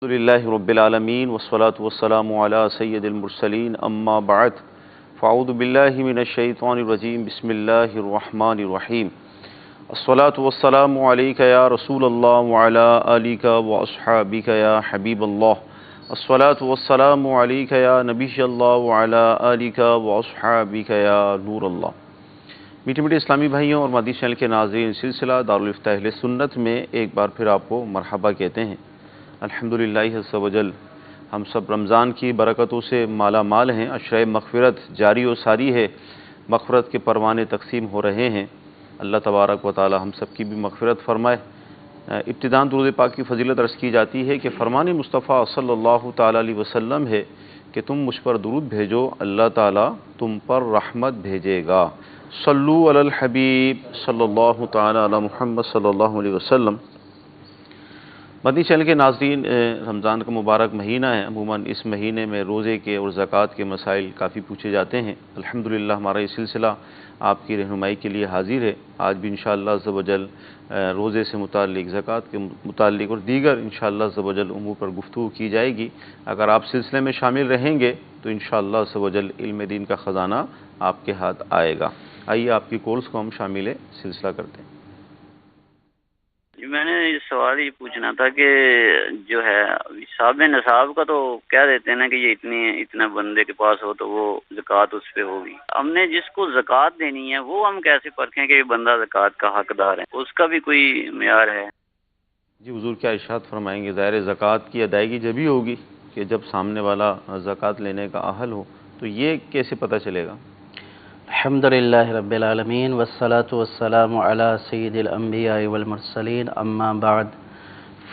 الحمدللہ رب العالمین والصلاة والسلام علی سید المرسلین اما بعد فاعوذ باللہ من الشیطان الرجیم بسم اللہ الرحمن الرحیم الصلاة والسلام علیک یا رسول اللہ وعلی آلک واصحابک یا حبیب اللہ الصلاة والسلام علیک یا نبی اللہ وعلی آلک واصحابک یا نور اللہ۔ میٹھے میٹھے اسلامی بھائیوں اور مادی چینل کے ناظرین، سلسلہ دارالفتہ اہل سنت میں ایک بار پھر آپ کو مرحبا کہتے ہیں۔ الحمدللہ عز و جل ہم سب رمضان کی برکتوں سے مالا مال ہیں، عشرۂ مغفرت جاری و ساری ہے، مغفرت کے پروانے تقسیم ہو رہے ہیں۔ اللہ تبارک و تعالی ہم سب کی بھی مغفرت فرمائے۔ ابتداءً درود پاک کی فضیلت عرض کی جاتی ہے کہ فرمان مصطفیٰ صلی اللہ تعالی علیہ وسلم ہے کہ تم مجھ پر درود بھیجو، اللہ تعالی تم پر رحمت بھیجے گا۔ صلو علی الحبیب صلی اللہ تعالی علی محمد صلی اللہ علیہ وسلم۔ مدنی چینل کے ناظرین، رمضان کا مبارک مہینہ ہے۔ عموماً اس مہینے میں روزے کے اور زکوٰۃ کے مسائل کافی پوچھے جاتے ہیں۔ الحمدللہ ہمارا یہ سلسلہ آپ کی رہنمائی کے لیے حاضر ہے۔ آج بھی انشاءاللہ عز و جل روزے سے متعلق، زکوٰۃ کے متعلق اور دیگر انشاءاللہ عز و جل امور پر گفتگو کی جائے گی۔ اگر آپ سلسلے میں شامل رہیں گے تو انشاءاللہ عز و جل علم دین کا خزانہ آپ کے ہاتھ آئے گا۔ آئیے آپ کی کالز کو ہم شامل سلسلہ کرتے ہیں۔ میں نے یہ سوال یہ پوچھنا تھا کہ جو ہے حساب نصاب کا تو کہہ دیتے ہیں نا کہ یہ اتنا بندے کے پاس ہو تو وہ زکوٰۃ اس پہ ہوگی۔ ہم نے جس کو زکوٰۃ دینی ہے وہ ہم کیسے پرکھیں کہ یہ بندہ زکوٰۃ کا حقدار ہے؟ اس کا بھی کوئی معیار ہے؟ جی حضور کیا ارشاد فرمائیں گے؟ ظاہر زکوٰۃ کی ادائیگی جبھی ہوگی کہ جب سامنے والا زکوٰۃ لینے کا اہل ہو، تو یہ کیسے پتہ چلے گا؟ الحمدللہ رب العالمین والصلاة والسلام علی سید الانبیاء والمرسلین اما بعد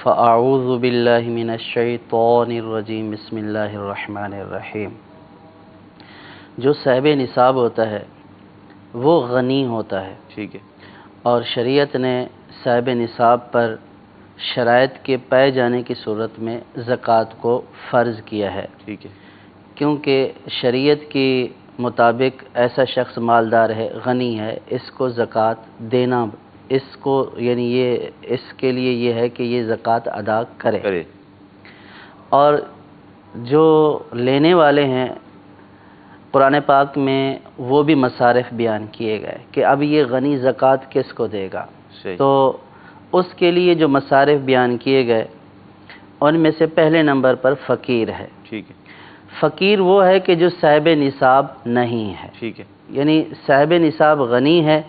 فاعوذ باللہ من الشیطان الرجیم بسم اللہ الرحمن الرحیم۔ جو صاحب نصاب ہوتا ہے وہ غنی ہوتا ہے، ٹھیک ہے، اور شریعت نے صاحب نصاب پر شرائط کے پائے جانے کی صورت میں زکوٰۃ کو فرض کیا ہے، ٹھیک ہے، کیونکہ شریعت کی مطابق ایسا شخص مالدار ہے، غنی ہے، اس کو زکوٰۃ دینا، اس کو یعنی یہ اس کے لیے یہ ہے کہ یہ زکوٰۃ ادا کرے۔ اور جو لینے والے ہیں قرآن پاک میں وہ بھی مصارف بیان کیے گئے کہ اب یہ غنی زکوٰۃ کس کو دے گا، تو اس کے لیے جو مصارف بیان کیے گئے ان میں سے پہلے نمبر پر فقیر ہے۔ ٹھیک ہے، فقیر وہ ہے کہ جو صاحب نصاب نہیں ہے، ٹھیک ہے، یعنی صاحب نصاب غنی ہے،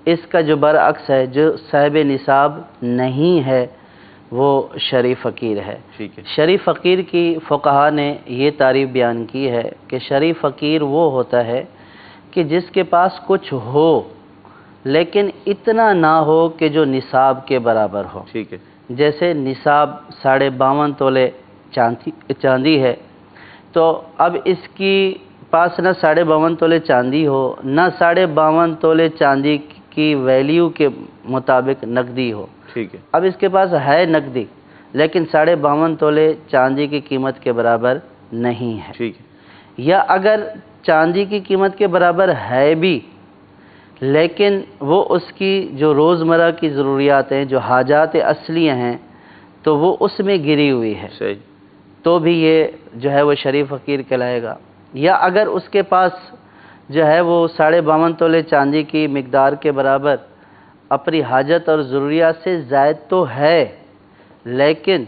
اس کا جو برعکس ہے جو صاحب نصاب نہیں ہے وہ شرعی فقیر ہے۔ ٹھیک ہے، شرعی فقیر کی فقہا نے یہ تعریف بیان کی ہے کہ شرعی فقیر وہ ہوتا ہے کہ جس کے پاس کچھ ہو لیکن اتنا نہ ہو کہ جو نصاب کے برابر ہو۔ ٹھیک ہے، جیسے نصاب 52.5 تولے چاندی ہے، تو اب اس کی پاس نہ 52.5 تولے چاندی ہو، نہ 52.5 تولے چاندی کی ویلیو کے مطابق نقدی ہو۔ ٹھیک ہے، اب اس کے پاس ہے نقدی لیکن 52.5 تولے چاندی کی قیمت کے برابر نہیں ہے۔ ٹھیک ہے، یا اگر چاندی کی قیمت کے برابر ہے بھی لیکن وہ اس کی جو روزمرہ کی ضروریات ہیں، جو حاجات اصلیہ ہیں، تو وہ اس میں گری ہوئی ہے، صحیح، تو بھی یہ جو ہے وہ شرعی فقیر کہلائے گا۔ یا اگر اس کے پاس جو ہے وہ 52.5 تولے چاندی کی مقدار کے برابر اپنی حاجت اور ضروریات سے زائد تو ہے لیکن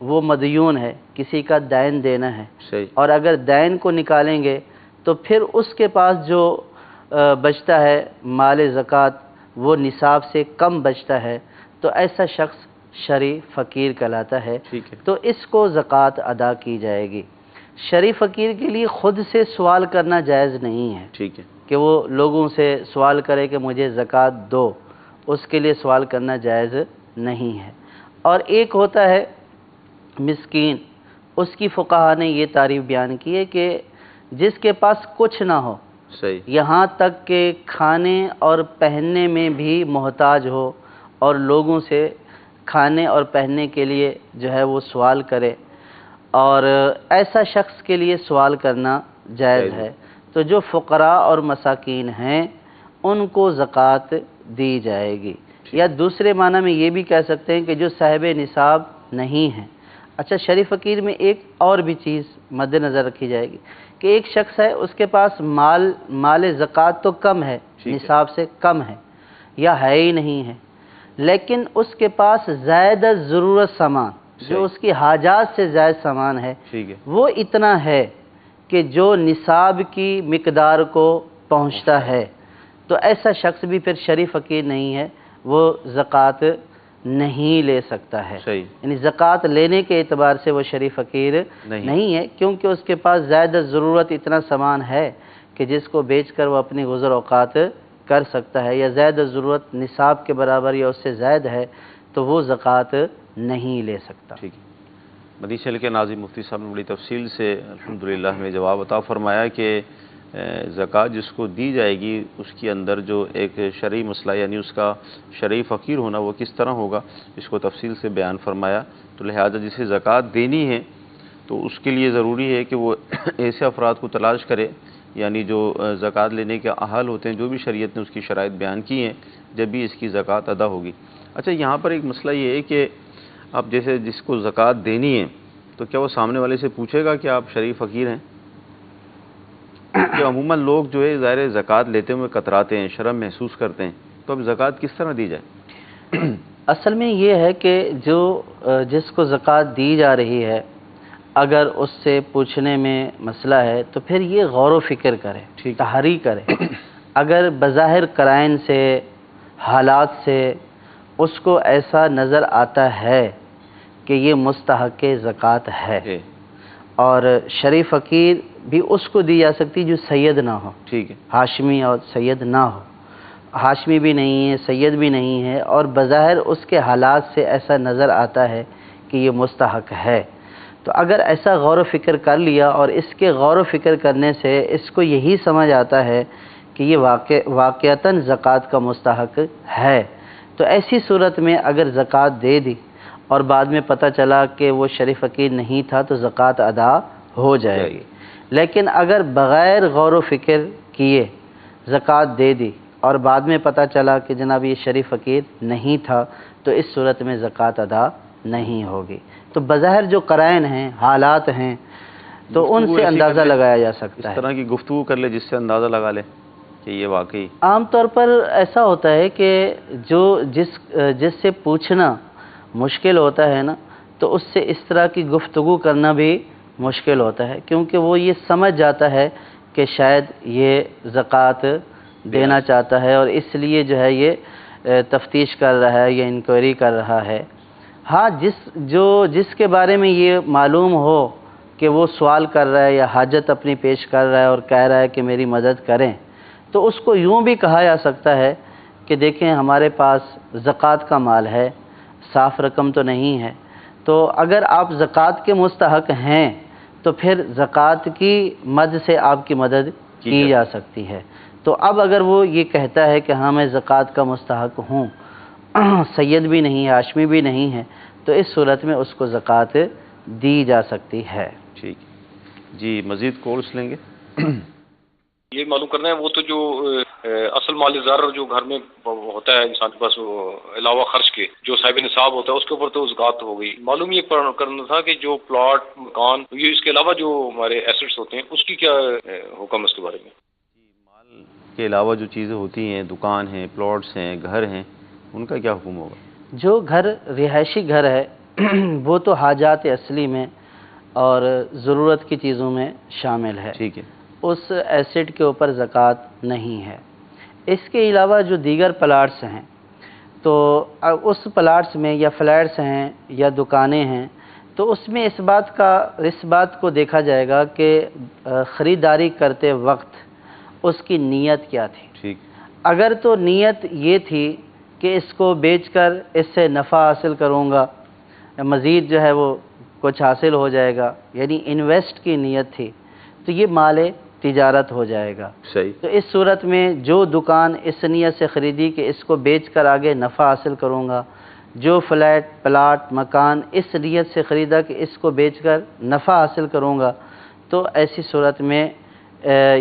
وہ مدیون ہے، کسی کا دین دینا ہے، صحیح، اور اگر دین کو نکالیں گے تو پھر اس کے پاس جو بچتا ہے مال زکوٰۃ وہ نصاب سے کم بچتا ہے، تو ایسا شخص شرعی فقیر کہلاتا ہے، ٹھیک ہے، تو اس کو زکوٰۃ ادا کی جائے گی۔ شرعی فقیر کے لیے خود سے سوال کرنا جائز نہیں ہے ٹھیک ہے، کہ وہ لوگوں سے سوال کرے کہ مجھے زکوٰۃ دو، اس کے لیے سوال کرنا جائز نہیں ہے۔ اور ایک ہوتا ہے مسکین، اس کی فقہا نے یہ تعریف بیان کی ہے کہ جس کے پاس کچھ نہ ہو، صحیح، یہاں تک کہ کھانے اور پہننے میں بھی محتاج ہو اور لوگوں سے کھانے اور پہننے کے لیے جو ہے وہ سوال کرے، اور ایسا شخص کے لیے سوال کرنا جائز ہے، تو جو فقراء اور مساکین ہیں ان کو زکوٰۃ دی جائے گی۔ یا دوسرے معنی میں یہ بھی کہہ سکتے ہیں کہ جو صاحب نصاب نہیں ہیں، اچھا شرع فقیر میں ایک اور بھی چیز مد نظر رکھی جائے گی کہ ایک شخص ہے، اس کے پاس مال زکوٰۃ تو کم ہے، نصاب سے کم ہے یا ہے ہی نہیں ہے، لیکن اس کے پاس زائد ضرورت سامان، جو اس کی حاجات سے زائد سامان ہے، وہ اتنا ہے کہ جو نصاب کی مقدار کو پہنچتا ہے، تو ایسا شخص بھی پھر شرع فقیر نہیں ہے، وہ زکوٰۃ نہیں لے سکتا ہے۔ یعنی زکوٰۃ لینے کے اعتبار سے وہ شرع فقیر نہیں ہے، کیونکہ اس کے پاس زائد ضرورت اتنا سامان ہے کہ جس کو بیچ کر وہ اپنی گزر اوقات کر سکتا ہے، یا زائد ضرورت نصاب کے برابر یا اس سے زائد ہے تو وہ زکوٰۃ نہیں لے سکتا۔ ٹھیک ہے، مدینہ شریف کے ناظم مفتی صاحب نے بڑی تفصیل سے الحمدللہ ہمیں جواب عطا فرمایا کہ زکوٰۃ جس کو دی جائے گی اس کے اندر جو ایک شرعی مسئلہ یعنی اس کا شرعی فقیر ہونا وہ کس طرح ہوگا، اس کو تفصیل سے بیان فرمایا۔ تو لہذا جسے زکوٰۃ دینی ہے تو اس کے لیے ضروری ہے کہ وہ ایسے افراد کو تلاش کرے، یعنی جو زکوٰۃ لینے کے اہل ہوتے ہیں، جو بھی شریعت نے اس کی شرائط بیان کی ہیں، جب بھی اس کی زکوٰۃ ادا ہوگی۔ اچھا یہاں پر ایک مسئلہ یہ ہے کہ اب جیسے جس کو زکوٰۃ دینی ہے تو کیا وہ سامنے والے سے پوچھے گا کہ آپ شرعی فقیر ہیں؟ کہ عموماً لوگ جو ہے ظاہر زکوٰۃ لیتے ہوئے کتراتے ہیں، شرم محسوس کرتے ہیں، تو اب زکوٰۃ کس طرح دی جائے؟ اصل میں یہ ہے کہ جس کو زکوٰۃ دی جا رہی ہے، اگر اس سے پوچھنے میں مسئلہ ہے تو پھر یہ غور و فکر کرے، تحری کرے۔ اگر بظاہر قرائن سے، حالات سے اس کو ایسا نظر آتا ہے کہ یہ مستحق زکوٰۃ ہے، اور شرعی فقیر بھی اس کو دی جا سکتی جو سید نہ ہو، ٹھیک ہے، ہاشمی اور سید نہ ہو، ہاشمی بھی نہیں ہے، سید بھی نہیں ہے، اور بظاہر اس کے حالات سے ایسا نظر آتا ہے کہ یہ مستحق ہے، تو اگر ایسا غور و فکر کر لیا اور اس کے غور و فکر کرنے سے اس کو یہی سمجھ آتا ہے کہ یہ واقعتاً زکوٰۃ کا مستحق ہے، تو ایسی صورت میں اگر زکوٰۃ دے دی اور بعد میں پتہ چلا کہ وہ شرعی فقیر نہیں تھا تو زکوٰۃ ادا ہو جائے گی۔ لیکن اگر بغیر غور و فکر کیے زکوٰۃ دے دی اور بعد میں پتہ چلا کہ جناب یہ شرعی فقیر نہیں تھا تو اس صورت میں زکوٰۃ ادا نہیں ہوگی۔ تو بظاہر جو قرائن ہیں، حالات ہیں، تو ان سے اندازہ لگایا جا سکتا ہے، اس طرح کی گفتگو کر لے جس سے اندازہ لگا لے کہ یہ واقعی۔ عام طور پر ایسا ہوتا ہے کہ جس سے پوچھنا مشکل ہوتا ہے نا، تو اس سے اس طرح کی گفتگو کرنا بھی مشکل ہوتا ہے، کیونکہ وہ یہ سمجھ جاتا ہے کہ شاید یہ زکوٰۃ دینا چاہتا ہے اور اس لیے جو ہے یہ تفتیش کر رہا ہے یا انکوائری کر رہا ہے۔ ہاں جس کے بارے میں یہ معلوم ہو کہ وہ سوال کر رہا ہے یا حاجت اپنی پیش کر رہا ہے اور کہہ رہا ہے کہ میری مدد کریں، تو اس کو یوں بھی کہا جا سکتا ہے کہ دیکھیں ہمارے پاس زکوٰۃ کا مال ہے، صاف رقم تو نہیں ہے، تو اگر آپ زکوٰۃ کے مستحق ہیں تو پھر زکوٰۃ کی مد سے آپ کی مدد کی جا سکتی ہے۔ تو اب اگر وہ یہ کہتا ہے کہ ہاں میں زکوٰۃ کا مستحق ہوں، سید بھی نہیں ہے، ہاشمی بھی نہیں ہے، تو اس صورت میں اس کو زکوٰۃ دی جا سکتی ہے۔ ٹھیک جی، مزید کورس لیں گے؟ یہ معلوم کرنا ہے وہ تو جو اصل مال زر جو گھر میں ہوتا ہے انسان کے پاس علاوہ خرچ کے جو صاحب نصاب ہوتا ہے اس کے اوپر تو زکوٰۃ ہو گئی۔ معلوم یہ کرنا تھا کہ جو پلاٹ، مکان، یہ اس کے علاوہ جو ہمارے ایسٹس ہوتے ہیں اس کی کیا حکم اس کے بارے میں؟ مال کے علاوہ جو چیزیں ہوتی ہیں، دکان ہیں، پلاٹس ہیں، گھر ہیں، ان کا کیا حکم ہوگا؟ جو گھر رہائشی گھر ہے وہ تو حاجات اصلی میں اور ضرورت کی چیزوں میں شامل ہے، ٹھیک ہے، اس ایسٹ کے اوپر زکوٰۃ نہیں ہے۔ اس کے علاوہ جو دیگر پلاٹس ہیں تو اس پلاٹس میں یا فلیٹس ہیں یا دکانیں ہیں تو اس میں اس بات کو دیکھا جائے گا کہ خریداری کرتے وقت اس کی نیت کیا تھی۔ ٹھیک، اگر تو نیت یہ تھی کہ اس کو بیچ کر اس سے نفع حاصل کروں گا، مزید جو ہے وہ کچھ حاصل ہو جائے گا، یعنی انویسٹ کی نیت تھی، تو یہ مال تجارت ہو جائے گا۔ صحیح۔ تو اس صورت میں جو دکان اس نیت سے خریدی کہ اس کو بیچ کر آگے نفع حاصل کروں گا، جو فلیٹ، پلاٹ، مکان اس نیت سے خریدا کہ اس کو بیچ کر نفع حاصل کروں گا، تو ایسی صورت میں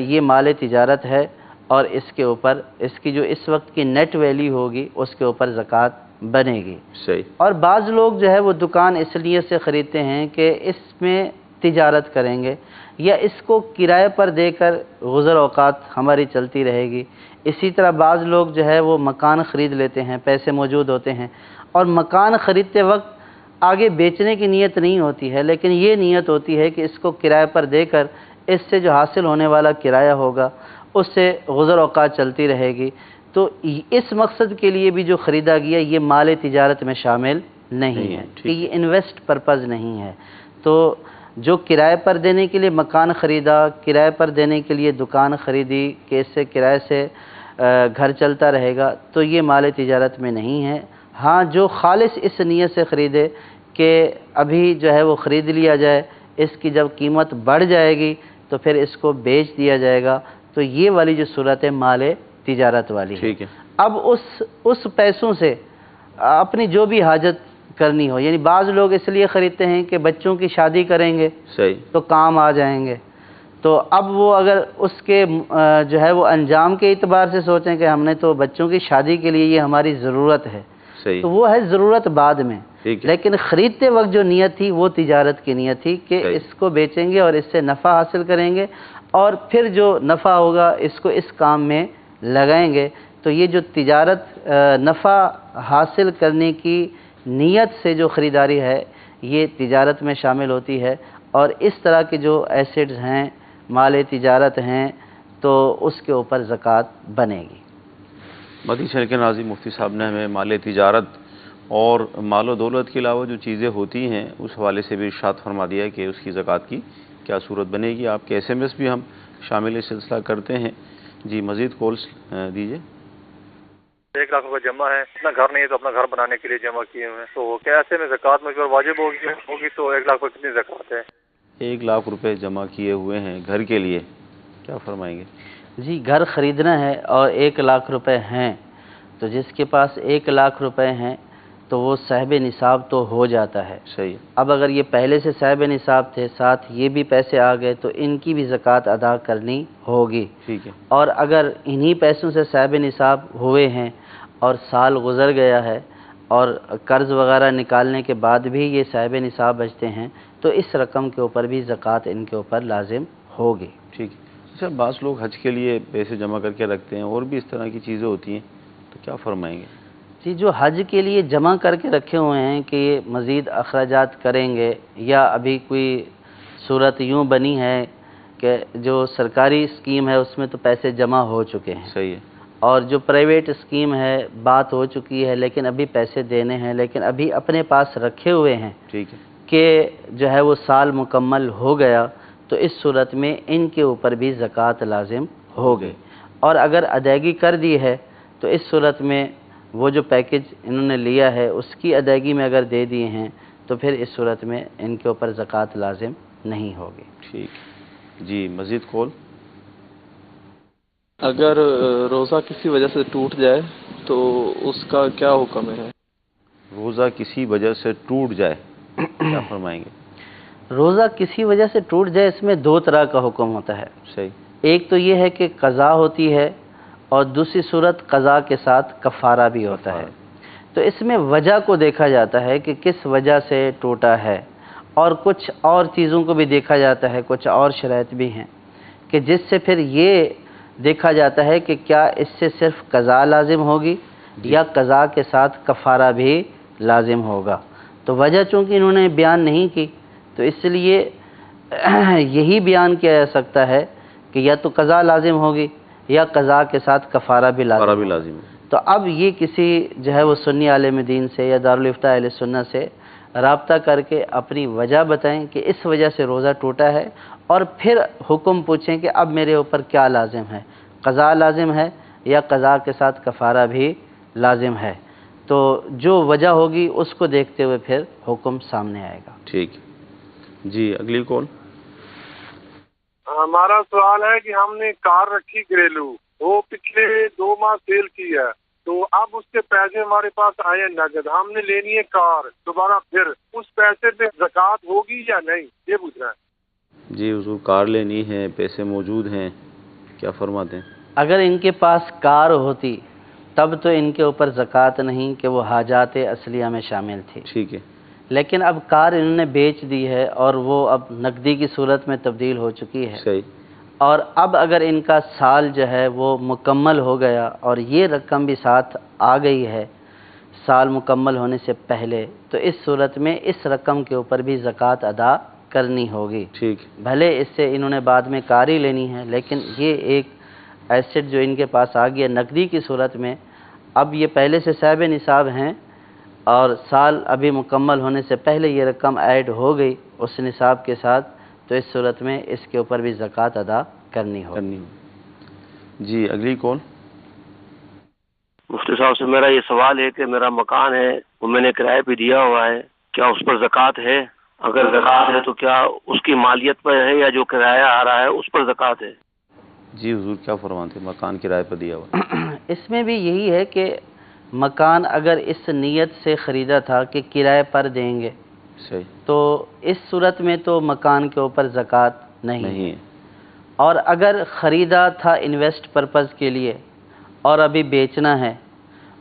یہ مال تجارت ہے اور اس کے اوپر اس کی جو اس وقت کی نیٹ ویلیو ہوگی اس کے اوپر زکوٰۃ بنے گی۔ صحیح۔ اور بعض لوگ جو ہے وہ دکان اس لیے سے خریدتے ہیں کہ اس میں تجارت کریں گے، یا اس کو کرائے پر دے کر گزر اوقات ہماری چلتی رہے گی۔ اسی طرح بعض لوگ جو ہے وہ مکان خرید لیتے ہیں، پیسے موجود ہوتے ہیں، اور مکان خریدتے وقت آگے بیچنے کی نیت نہیں ہوتی ہے، لیکن یہ نیت ہوتی ہے کہ اس کو کرائے پر دے کر اس سے جو حاصل ہونے والا کرایہ ہوگا اس سے گزر اوقات چلتی رہے گی۔ تو اس مقصد کے لیے بھی جو خریدا گیا یہ مال تجارت میں شامل نہیں ہے، کہ یہ انویسٹ پرپز نہیں ہے۔ تو جو کرائے پر دینے کے لیے مکان خریدا، کرائے پر دینے کے لیے دکان خریدی کہ اس سے کرائے سے گھر چلتا رہے گا، تو یہ مال تجارت میں نہیں ہے۔ ہاں جو خالص اس نیت سے خریدے کہ ابھی جو ہے وہ خرید لیا جائے، اس کی جب قیمت بڑھ جائے گی تو پھر اس کو بیچ دیا جائے گا، تو یہ والی جو صورت ہے مال تجارت والی ہے۔ اب اس پیسوں سے اپنی جو بھی حاجت کرنی ہو، یعنی بعض لوگ اس لیے خریدتے ہیں کہ بچوں کی شادی کریں گے تو کام آ جائیں گے، تو اب وہ اگر اس کے جو ہے وہ انجام کے اعتبار سے سوچیں کہ ہم نے تو بچوں کی شادی کے لیے یہ ہماری ضرورت ہے، تو وہ ہے ضرورت بعد میں، لیکن خریدتے وقت جو نیت تھی وہ تجارت کی نیت تھی کہ اس کو بیچیں گے اور اس سے نفع حاصل کریں گے، اور پھر جو نفع ہوگا اس کو اس کام میں لگائیں گے۔ تو یہ جو تجارت نفع حاصل کرنے کی نیت سے جو خریداری ہے یہ تجارت میں شامل ہوتی ہے، اور اس طرح کے جو ایسیڈز ہیں، مال تجارت ہیں، تو اس کے اوپر زکوٰۃ بنے گی۔ مدنی چینل کے ناظرین، مفتی صاحب نے ہمیں مال تجارت اور مال و دولت کے علاوہ جو چیزیں ہوتی ہیں اس حوالے سے بھی ارشاد فرما دیا ہے کہ اس کی زکوٰۃ کی کیا صورت بنے گی۔ آپ کے SMS بھی ہم شامل سلسلہ کرتے ہیں۔ جی مزید کالس دیجیے۔ 1 لاکھ روپے جمع ہے، اپنا گھر نہیں ہے تو اپنا گھر بنانے کے لیے جمع کیے ہوئے ہیں، تو کیا ایسے میں زکوٰۃ مجھ پر واجب ہوگی تو 1 لاکھ پر کتنی زکوٰۃ ہے؟ 1 لاکھ روپے جمع کیے ہوئے ہیں گھر کے لیے، کیا فرمائیں گے؟ جی گھر خریدنا ہے اور 1 لاکھ روپے ہیں، تو جس کے پاس 1 لاکھ روپے ہیں تو وہ صاحب نصاب تو ہو جاتا ہے۔ صحیح۔ اب اگر یہ پہلے سے صاحب نصاب تھے، ساتھ یہ بھی پیسے آ گئے تو ان کی بھی زکوٰۃ ادا کرنی ہوگی۔ ٹھیک ہے۔ اور اگر انہی پیسوں سے صاحب نصاب ہوئے ہیں اور سال گزر گیا ہے اور قرض وغیرہ نکالنے کے بعد بھی یہ صاحب نصاب بچتے ہیں تو اس رقم کے اوپر بھی زکوٰۃ ان کے اوپر لازم ہوگی۔ ٹھیک ہے۔ اچھا بعض لوگ حج کے لیے پیسے جمع کر کے رکھتے ہیں، اور بھی اس طرح کی چیزیں ہوتی ہیں، تو کیا فرمائیں گے؟ جی جو حج کے لیے جمع کر کے رکھے ہوئے ہیں کہ یہ مزید اخراجات کریں گے، یا ابھی کوئی صورت یوں بنی ہے کہ جو سرکاری اسکیم ہے اس میں تو پیسے جمع ہو چکے ہیں، صحیح ہے، اور جو پرائیویٹ اسکیم ہے بات ہو چکی ہے لیکن ابھی پیسے دینے ہیں، لیکن ابھی اپنے پاس رکھے ہوئے ہیں ٹھیک ہے، کہ جو ہے وہ سال مکمل ہو گیا، تو اس صورت میں ان کے اوپر بھی زکوٰۃ لازم ہوگی۔ اور اگر ادائیگی کر دی ہے تو اس صورت میں وہ جو پیکج انہوں نے لیا ہے اس کی ادائیگی میں اگر دے دیے ہیں تو پھر اس صورت میں ان کے اوپر زکوٰۃ لازم نہیں ہوگی۔ ٹھیک۔ جی مزید کال۔ اگر روزہ کسی وجہ سے ٹوٹ جائے تو اس کا کیا حکم ہے؟ روزہ کسی وجہ سے ٹوٹ جائے کیا فرمائیں گے؟ روزہ کسی وجہ سے ٹوٹ جائے اس میں 2 طرح کا حکم ہوتا ہے۔ صحیح۔ ایک تو یہ ہے کہ قضا ہوتی ہے، اور دوسری صورت قضا کے ساتھ کفارہ بھی ہوتا ہے۔ تو اس میں وجہ کو دیکھا جاتا ہے کہ کس وجہ سے ٹوٹا ہے، اور کچھ اور چیزوں کو بھی دیکھا جاتا ہے، کچھ اور شرائط بھی ہیں کہ جس سے پھر یہ دیکھا جاتا ہے کہ کیا اس سے صرف قضا لازم ہوگی یا قضا کے ساتھ کفارہ بھی لازم ہوگا۔ تو وجہ چونکہ انہوں نے بیان نہیں کی تو اس لیے یہی بیان کیا جا سکتا ہے کہ یا تو قضا لازم ہوگی یا قضا کے ساتھ کفارہ بھی لازم ہے۔ تو اب یہ کسی جو ہے وہ سنی عالم دین سے یا دارالافتاء اہل سنت سے رابطہ کر کے اپنی وجہ بتائیں کہ اس وجہ سے روزہ ٹوٹا ہے، اور پھر حکم پوچھیں کہ اب میرے اوپر کیا لازم ہے، قضا لازم ہے یا قضا کے ساتھ کفارہ بھی لازم ہے۔ تو جو وجہ ہوگی اس کو دیکھتے ہوئے پھر حکم سامنے آئے گا۔ ٹھیک۔ جی اگلی کال۔ ہمارا سوال ہے کہ ہم نے کار رکھی گھریلو، وہ پچھلے 2 ماہ سیل کی ہے، تو اب اس کے پیسے ہمارے پاس آئے نقد، ہم نے لینی ہے کار دوبارہ، پھر اس پیسے پہ زکوٰۃ ہوگی یا نہیں، یہ پوچھ رہا ہے۔ جی حضور کار لینی ہے، پیسے موجود ہیں، کیا فرماتے ہیں؟ اگر ان کے پاس کار ہوتی تب تو ان کے اوپر زکوٰۃ نہیں کہ وہ حاجات اصلیہ میں شامل تھی، ٹھیک ہے، لیکن اب کار انہوں نے بیچ دی ہے اور وہ اب نقدی کی صورت میں تبدیل ہو چکی ہے، صحیح، اور اب اگر ان کا سال جو ہے وہ مکمل ہو گیا اور یہ رقم بھی ساتھ آ گئی ہے سال مکمل ہونے سے پہلے، تو اس صورت میں اس رقم کے اوپر بھی زکوٰۃ ادا کرنی ہوگی، ٹھیک، بھلے اس سے انہوں نے بعد میں کاری لینی ہے، لیکن یہ ایک ایسٹ جو ان کے پاس آ گیا نقدی کی صورت میں، اب یہ پہلے سے صاحب نصاب ہیں اور سال ابھی مکمل ہونے سے پہلے یہ رقم ایڈ ہو گئی اس نصاب کے ساتھ، تو اس صورت میں اس کے اوپر بھی زکوٰۃ ادا کرنی ہوگی۔ جی اگلی کون؟ مفتی صاحب سے میرا یہ سوال ہے کہ میرا مکان ہے وہ میں نے کرائے پہ دیا ہوا ہے، کیا اس پر زکوٰۃ ہے؟ اگر زکوٰۃ ہے تو کیا اس کی مالیت پر ہے یا جو کرایہ آ رہا ہے اس پر زکوٰۃ ہے؟ جی حضور کیا فرماتے ہیں؟ مکان کرائے پر دیا ہوا، اس میں بھی یہی ہے کہ مکان اگر اس نیت سے خریدا تھا کہ کرائے پر دیں گے، صحیح، تو اس صورت میں تو مکان کے اوپر زکوٰۃ نہیں نہیں ہے، ہے، اور اگر خریدا تھا انویسٹ پرپز کے لیے اور ابھی بیچنا ہے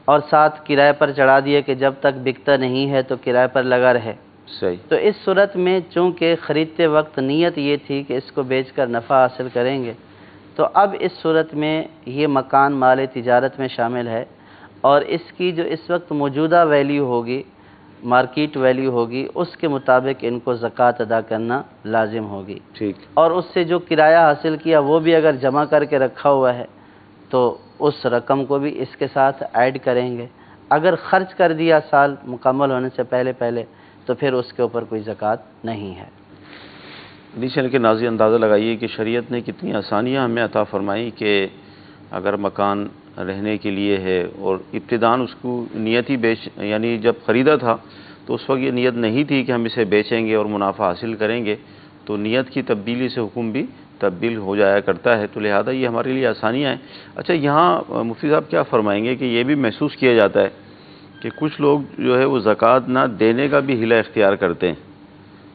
اور ساتھ کرائے پر چڑھا دیا کہ جب تک بکتا نہیں ہے تو کرائے پر لگا رہے، صحیح، تو اس صورت میں چونکہ خریدتے وقت نیت یہ تھی کہ اس کو بیچ کر نفع حاصل کریں گے، تو اب اس صورت میں یہ مکان مال تجارت میں شامل ہے اور اس کی جو اس وقت موجودہ ویلیو ہوگی، مارکیٹ ویلیو ہوگی، اس کے مطابق ان کو زکوٰۃ ادا کرنا لازم ہوگی، ٹھیک، اور اس سے جو کرایہ حاصل کیا وہ بھی اگر جمع کر کے رکھا ہوا ہے تو اس رقم کو بھی اس کے ساتھ ایڈ کریں گے، اگر خرچ کر دیا سال مکمل ہونے سے پہلے تو پھر اس کے اوپر کوئی زکوٰۃ نہیں ہے۔ چل کے ناظرین اندازہ لگائیے کہ شریعت نے کتنی آسانیاں ہمیں عطا فرمائی کہ اگر مکان رہنے کے لیے ہے اور ابتداً اس کو نیت ہی یعنی جب خریدا تھا تو اس وقت یہ نیت نہیں تھی کہ ہم اسے بیچیں گے اور منافع حاصل کریں گے، تو نیت کی تبدیلی سے حکم بھی تبدیل ہو جایا کرتا ہے، تو لہذا یہ ہمارے لیے آسانیاں ہیں۔ اچھا یہاں مفتی صاحب کیا فرمائیں گے کہ یہ بھی محسوس کیا جاتا ہے کہ کچھ لوگ جو ہے وہ زکوٰۃ نہ دینے کا بھی حیلہ اختیار کرتے ہیں،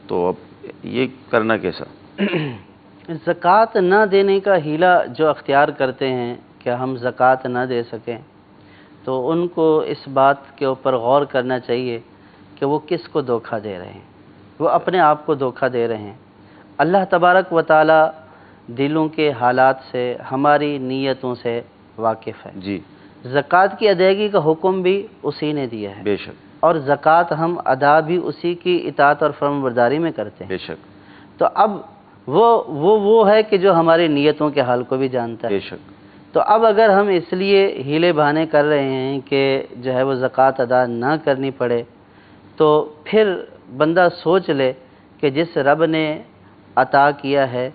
تو اب یہ کرنا کیسا؟ زکوٰۃ نہ دینے کا حیلہ جو اختیار کرتے ہیں کہ ہم زکوٰۃ نہ دے سکیں، تو ان کو اس بات کے اوپر غور کرنا چاہیے کہ وہ کس کو دھوکہ دے رہے ہیں، وہ اپنے آپ کو دھوکہ دے رہے ہیں۔ اللہ تبارک و تعالی دلوں کے حالات سے، ہماری نیتوں سے واقف ہے، جی، زکوٰۃ کی ادائیگی کا حکم بھی اسی نے دیا ہے، بے شک، اور زکوٰۃ ہم ادا بھی اسی کی اطاعت اور فرمانبرداری میں کرتے ہیں، بے شک، تو اب وہ ہے کہ جو ہماری نیتوں کے حال کو بھی جانتا ہے، بے شک، تو اب اگر ہم اس لیے ہیلے بہانے کر رہے ہیں کہ جو ہے وہ زکوٰۃ ادا نہ کرنی پڑے، تو پھر بندہ سوچ لے کہ جس رب نے عطا کیا ہے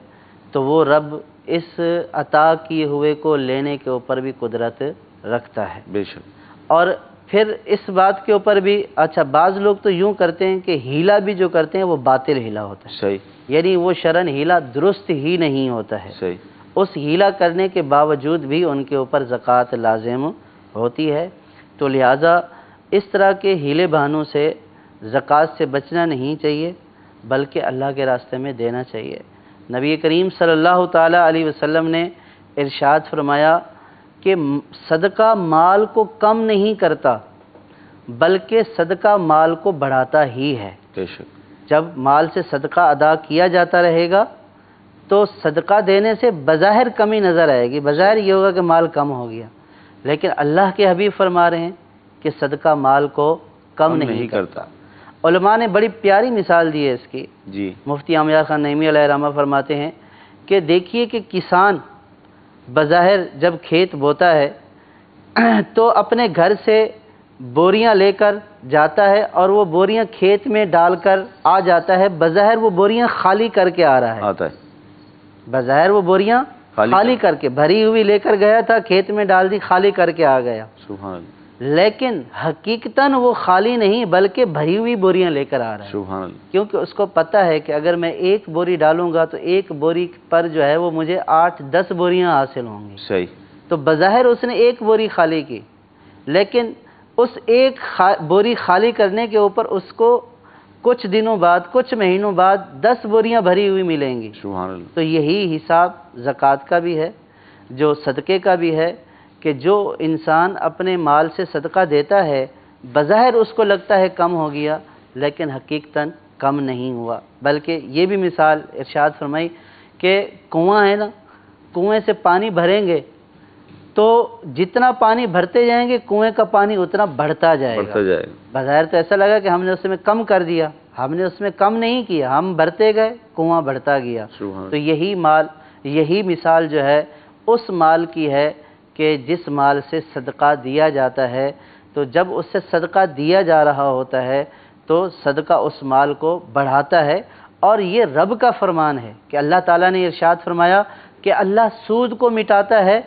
تو وہ رب اس عطا کیے ہوئے کو لینے کے اوپر بھی قدرت رکھتا ہے، بے شک، اور پھر اس بات کے اوپر بھی اچھا بعض لوگ تو یوں کرتے ہیں کہ ہیلہ بھی جو کرتے ہیں وہ باطل ہیلہ ہوتا ہے، صحیح، یعنی وہ شرعاً ہیلہ درست ہی نہیں ہوتا ہے، صحیح، اس ہیلہ کرنے کے باوجود بھی ان کے اوپر زکوٰۃ لازم ہوتی ہے، تو لہٰذا اس طرح کے ہیلے بہانوں سے زکوٰۃ سے بچنا نہیں چاہیے بلکہ اللہ کے راستے میں دینا چاہیے۔ نبی کریم صلی اللہ تعالیٰ علیہ وسلم نے ارشاد فرمایا کہ صدقہ مال کو کم نہیں کرتا بلکہ صدقہ مال کو بڑھاتا ہی ہے۔ بے شک، جب مال سے صدقہ ادا کیا جاتا رہے گا تو صدقہ دینے سے بظاہر کمی نظر آئے گی، بظاہر یہ ہوگا کہ مال کم ہو گیا، لیکن اللہ کے حبیب فرما رہے ہیں کہ صدقہ مال کو کم نہیں کرتا۔ علماء نے بڑی پیاری مثال دی ہے اس کی، جی، مفتی عامیہ خان نعیمی علیہ رحمہ فرماتے ہیں کہ دیکھیے کہ کسان بظاہر جب کھیت بوتا ہے تو اپنے گھر سے بوریاں لے کر جاتا ہے اور وہ بوریاں کھیت میں ڈال کر آ جاتا ہے، بظاہر وہ بوریاں خالی کر کے آ رہا ہے، آتا ہے، بظاہر وہ بوریاں خالی کر کے بھری ہوئی لے کر گیا تھا، کھیت میں ڈال دی، خالی کر کے آ گیا، سبحان اللہ، لیکن حقیقتاً وہ خالی نہیں بلکہ بھری ہوئی بوریاں لے کر آ رہا ہے، سبحان اللہ، کیونکہ اس کو پتہ ہے کہ اگر میں ایک بوری ڈالوں گا تو ایک بوری پر جو ہے وہ مجھے 8-10 بوریاں حاصل ہوں گی، صحیح، تو بظاہر اس نے ایک بوری خالی کی، لیکن اس ایک بوری خالی کرنے کے اوپر اس کو کچھ دنوں بعد، کچھ مہینوں بعد 10 بوریاں بھری ہوئی ملیں گی۔ سبحان اللہ، تو یہی حساب زکوٰۃ کا بھی ہے، جو صدقے کا بھی ہے، کہ جو انسان اپنے مال سے صدقہ دیتا ہے بظاہر اس کو لگتا ہے کم ہو گیا، لیکن حقیقتاً کم نہیں ہوا، بلکہ یہ بھی مثال ارشاد فرمائی کہ کنواں ہے نا، کنویں سے پانی بھریں گے تو جتنا پانی بھرتے جائیں گے کنویں کا پانی اتنا بڑھتا جائے گا۔ بظاہر تو ایسا لگا کہ ہم نے اس میں کم کر دیا، ہم نے اس میں کم نہیں کیا، ہم بھرتے گئے، کنواں بڑھتا گیا۔ تو یہی مثال جو ہے اس مال کی ہے کہ جس مال سے صدقہ دیا جاتا ہے، تو جب اس سے صدقہ دیا جا رہا ہوتا ہے تو صدقہ اس مال کو بڑھاتا ہے، اور یہ رب کا فرمان ہے کہ اللہ تعالیٰ نے ارشاد فرمایا کہ اللہ سود کو مٹاتا ہے